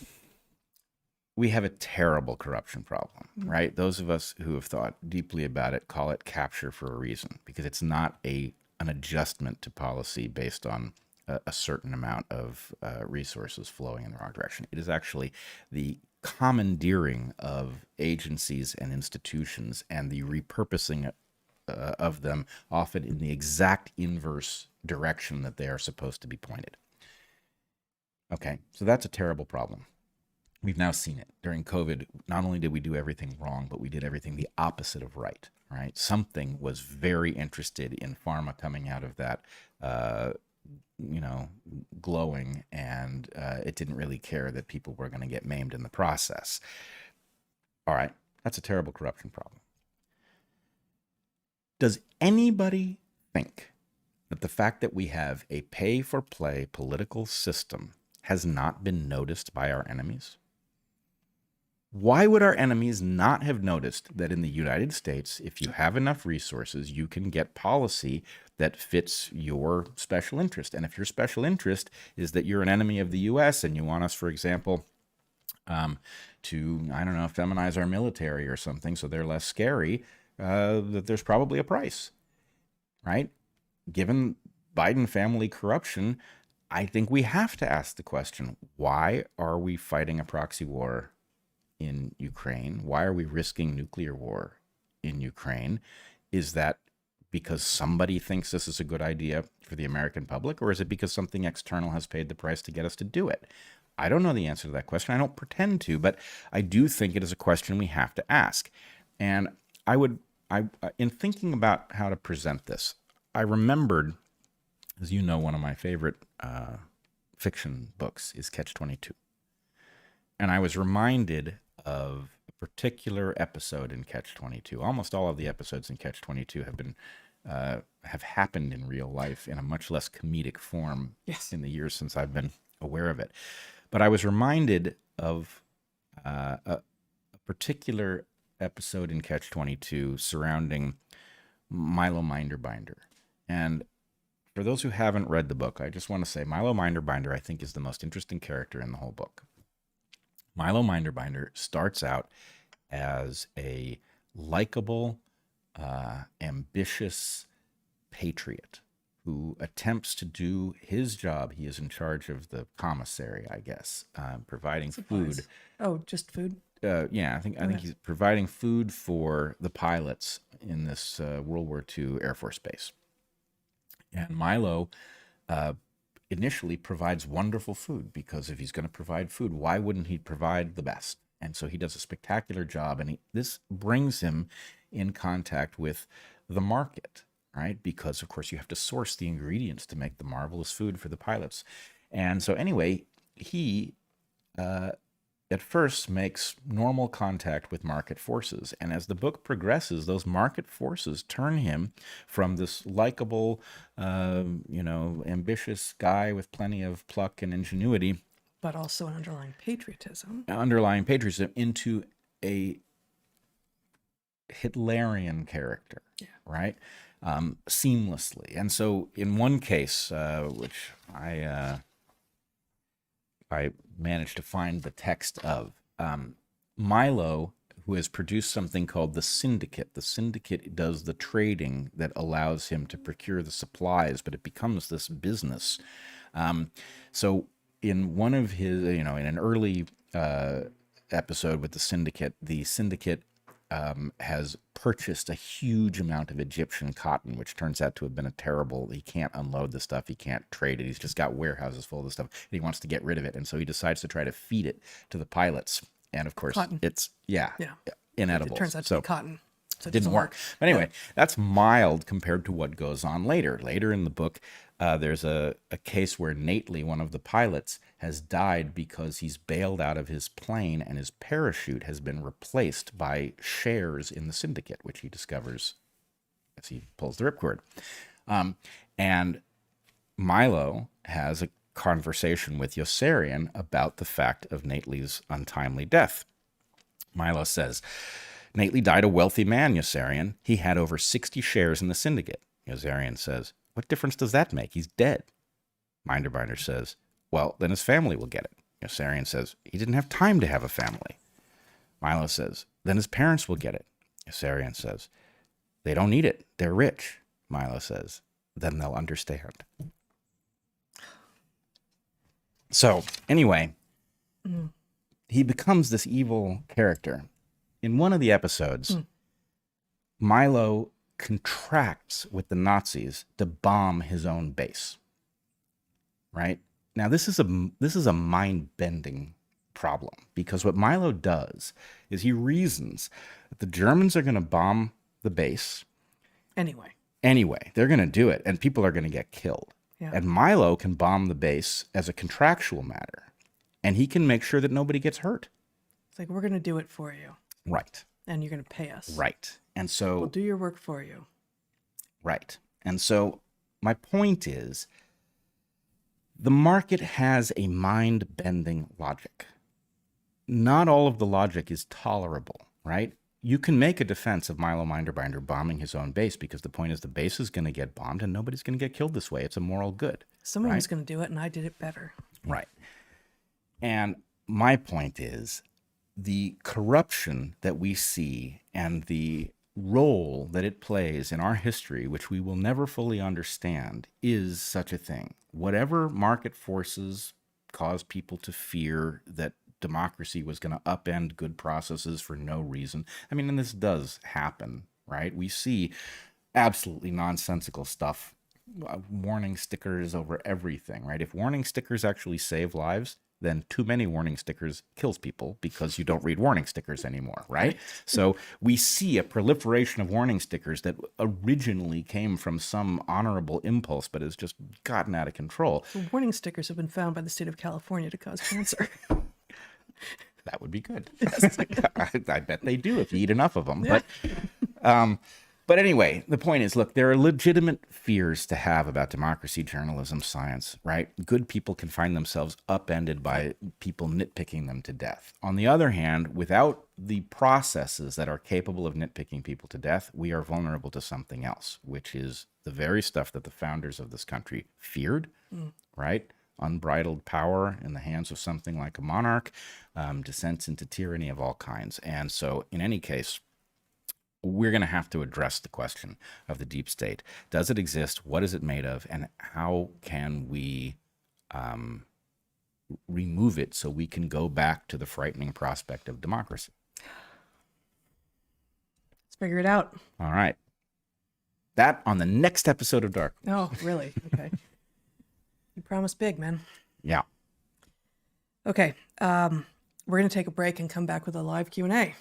We have a terrible corruption problem, right? Those of us who have thought deeply about it call it capture for a reason, because it's not an adjustment to policy based on a certain amount of resources flowing in the wrong direction. It is actually the commandeering of agencies and institutions and the repurposing of them, often in the exact inverse direction that they are supposed to be pointed. Okay, so that's a terrible problem. We've now seen it. During COVID, not only did we do everything wrong, but we did everything the opposite of right? Something was very interested in pharma coming out of that, glowing, and it didn't really care that people were going to get maimed in the process. All right, that's a terrible corruption problem. Does anybody think that the fact that we have a pay-for-play political system has not been noticed by our enemies? Why would our enemies not have noticed that in the United States, if you have enough resources, you can get policy that fits your special interest? And if your special interest is that you're an enemy of the U.S. and you want us, for example, to, feminize our military or something so they're less scary, that there's probably a price, right? Given Biden family corruption, I think we have to ask the question, why are we fighting a proxy war in Ukraine? Why are we risking nuclear war in Ukraine? Is that because somebody thinks this is a good idea for the American public, or is it because something external has paid the price to get us to do it? I don't know the answer to that question. I don't pretend to, but I do think it is a question we have to ask. And in thinking about how to present this, I remembered, as you know, one of my favorite fiction books is Catch-22. And I was reminded of a particular episode in Catch-22. Almost all of the episodes in Catch-22 have happened in real life in a much less comedic form in the years since I've been aware of it. But I was reminded of a particular episode in Catch-22 surrounding Milo Minderbinder. And for those who haven't read the book, I just want to say Milo Minderbinder, I think, is the most interesting character in the whole book. Milo Minderbinder starts out as a likable, ambitious patriot who attempts to do his job. He is in charge of the commissary, I guess, providing food. Oh, just food? Yeah, I think he's providing food for the pilots in this World War II Air Force base. And Milo initially provides wonderful food, because if he's going to provide food, why wouldn't he provide the best? And so he does a spectacular job, and this brings him in contact with the market, right? Because, of course, you have to source the ingredients to make the marvelous food for the pilots. And so anyway, he at first makes normal contact with market forces. And as the book progresses, those market forces turn him from this likable, ambitious guy with plenty of pluck and ingenuity But also an underlying patriotism. Into a Hitlerian character, right? Seamlessly. And so in one case, which I managed to find the text of, Milo, who has produced something called the Syndicate. The Syndicate does the trading that allows him to procure the supplies, but it becomes this business. So in one of his, in an early episode with the Syndicate has purchased a huge amount of Egyptian cotton, which turns out to have been he can't unload the stuff. He can't trade it. He's just got warehouses full of the stuff and he wants to get rid of it. And so he decides to try to feed it to the pilots. And of course, cotton. It's inedible. It turns out to be cotton. So it didn't work. But anyway, that's mild compared to what goes on later. Later in the book, there's a case where Nately, one of the pilots, has died because he's bailed out of his plane and his parachute has been replaced by shares in the Syndicate, which he discovers as he pulls the ripcord. And Milo has a conversation with Yossarian about the fact of Nately's untimely death. Milo says, Nately died a wealthy man, Yossarian. He had over 60 shares in the Syndicate. Yossarian says, what difference does that make? He's dead. Minderbinder says, well, then his family will get it. Yossarian says, he didn't have time to have a family. Milo says, then his parents will get it. Yossarian says, they don't need it. They're rich. Milo says, then they'll understand. So, anyway, he becomes this evil character. In one of the episodes, Milo contracts with the Nazis to bomb his own base. Right? Now, this is a mind-bending problem, because what Milo does is he reasons that the Germans are going to bomb the base. Anyway, they're going to do it, and people are going to get killed. Yeah. And Milo can bomb the base as a contractual matter, and he can make sure that nobody gets hurt. It's like, we're going to do it for you. Right. And you're going to pay us. Right. And so... we'll do your work for you. Right. And so my point is, the market has a mind-bending logic. Not all of the logic is tolerable, right? You can make a defense of Milo Minderbinder bombing his own base, because the point is the base is going to get bombed and nobody's going to get killed this way. It's a moral good. Someone was going to do it, and I did it better. Right. And my point is, the corruption that we see and the role that it plays in our history, which we will never fully understand, is such a thing. Whatever market forces cause people to fear that democracy was going to upend good processes for no reason. I mean, and this does happen, right? We see absolutely nonsensical stuff, warning stickers over everything, right? If warning stickers actually save lives, then too many warning stickers kills people, because you don't read warning stickers anymore, right? So we see a proliferation of warning stickers that originally came from some honorable impulse, but has just gotten out of control. So warning stickers have been found by the state of California to cause cancer. That would be good. Yes. I bet they do if you eat enough of them. Yeah. But anyway, the point is, look, there are legitimate fears to have about democracy, journalism, science, right? Good people can find themselves upended by people nitpicking them to death. On the other hand, without the processes that are capable of nitpicking people to death, we are vulnerable to something else, which is the very stuff that the founders of this country feared, right? Unbridled power in the hands of something like a monarch, descents into tyranny of all kinds. And so, in any case, we're going to have to address the question of the deep state. Does it exist? What is it made of? And how can we remove it so we can go back to the frightening prospect of democracy? Let's figure it out. All right. That on the next episode of Dark. Oh, really? Okay. You promised big, man. Yeah. Okay. We're going to take a break and come back with a live Q&A.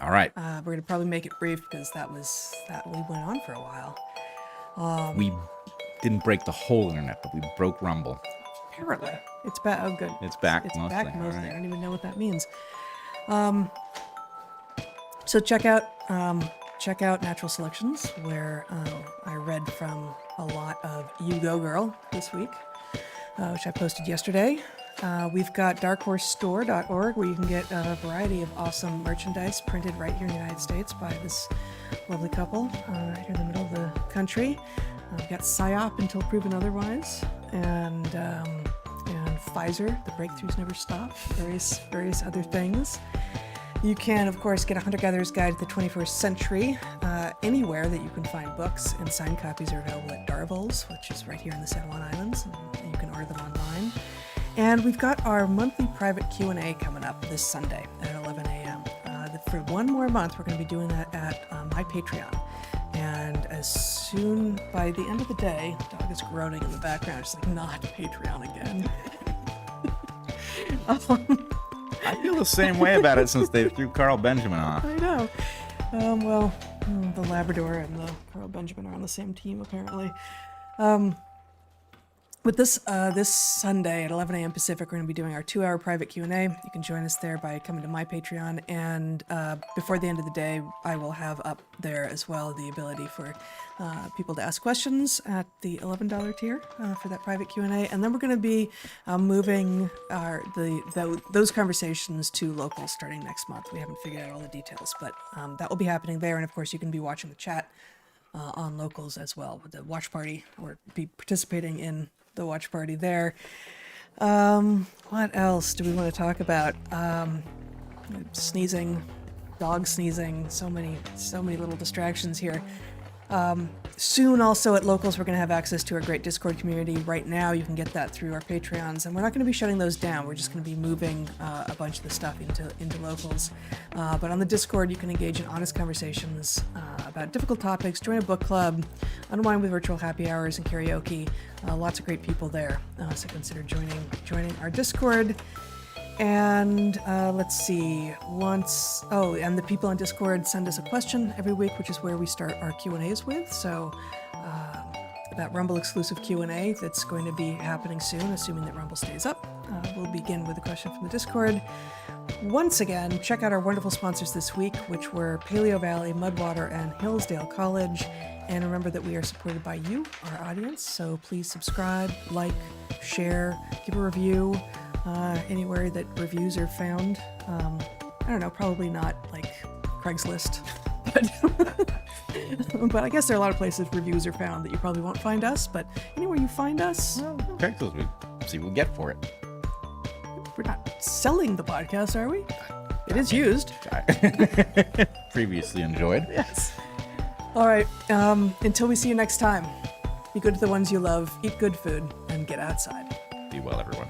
All right. We're going to probably make it brief, because we went on for a while. We didn't break the whole internet, but we broke Rumble. Apparently. It's back. Oh, good. It's back it's mostly. Back mostly. Right. I don't even know what that means. So check out Natural Selections, where I read from a lot of You Go Girl this week, which I posted yesterday. We've got DarkHorseStore.org, where you can get a variety of awesome merchandise printed right here in the United States by this lovely couple right here in the middle of the country. We've got PSYOP until proven otherwise, and Pfizer, the breakthroughs never stop, various other things. You can, of course, get a Hunter-Gatherer's Guide to the 21st Century anywhere that you can find books, and signed copies are available at Darvel's, which is right here in the San Juan Islands, and you can order them online. And we've got our monthly private Q&A coming up this Sunday at 11 a.m. For one more month, we're going to be doing that at my Patreon. And as soon, by the end of the day, dog is groaning in the background. It's like, not Patreon again. I feel the same way about it since they threw Carl Benjamin off. I know. The Labrador and the Carl Benjamin are on the same team, apparently. But this Sunday at 11 a.m. Pacific, we're going to be doing our 2-hour private Q&A. You can join us there by coming to my Patreon. And before the end of the day, I will have up there as well the ability for people to ask questions at the $11 tier for that private Q&A. And then we're going to be moving those conversations to locals starting next month. We haven't figured out all the details, but that will be happening there. And of course, you can be watching the chat on locals as well with the watch party, or be participating in the watch party there. What else do we want to talk about? Sneezing, dog sneezing, so many little distractions here. Soon also at locals, we're going to have access to our great Discord community. Right now, you can get that through our Patreons, and we're not going to be shutting those down. We're just going to be moving a bunch of the stuff into locals. But on the Discord, you can engage in honest conversations about difficult topics, join a book club, unwind with virtual happy hours and karaoke. Lots of great people there, so consider joining our Discord. And let's see, and the people on Discord send us a question every week, which is where we start our Q&As with. So that Rumble exclusive Q&A that's going to be happening soon, assuming that Rumble stays up. We'll begin with a question from the Discord. Once again, check out our wonderful sponsors this week, which were Paleo Valley, Mudwater, and Hillsdale College. And remember that we are supported by you, our audience. So please subscribe, like, share, give a review. Anywhere that reviews are found. I don't know, probably not like Craigslist, but I guess there are a lot of places reviews are found that you probably won't find us, but anywhere you find us. Craigslist, we see what we get for it. We're not selling the podcast, are we? It is used. Previously enjoyed. Yes. All right, until we see you next time, be good to the ones you love, eat good food, and get outside. Be well, everyone.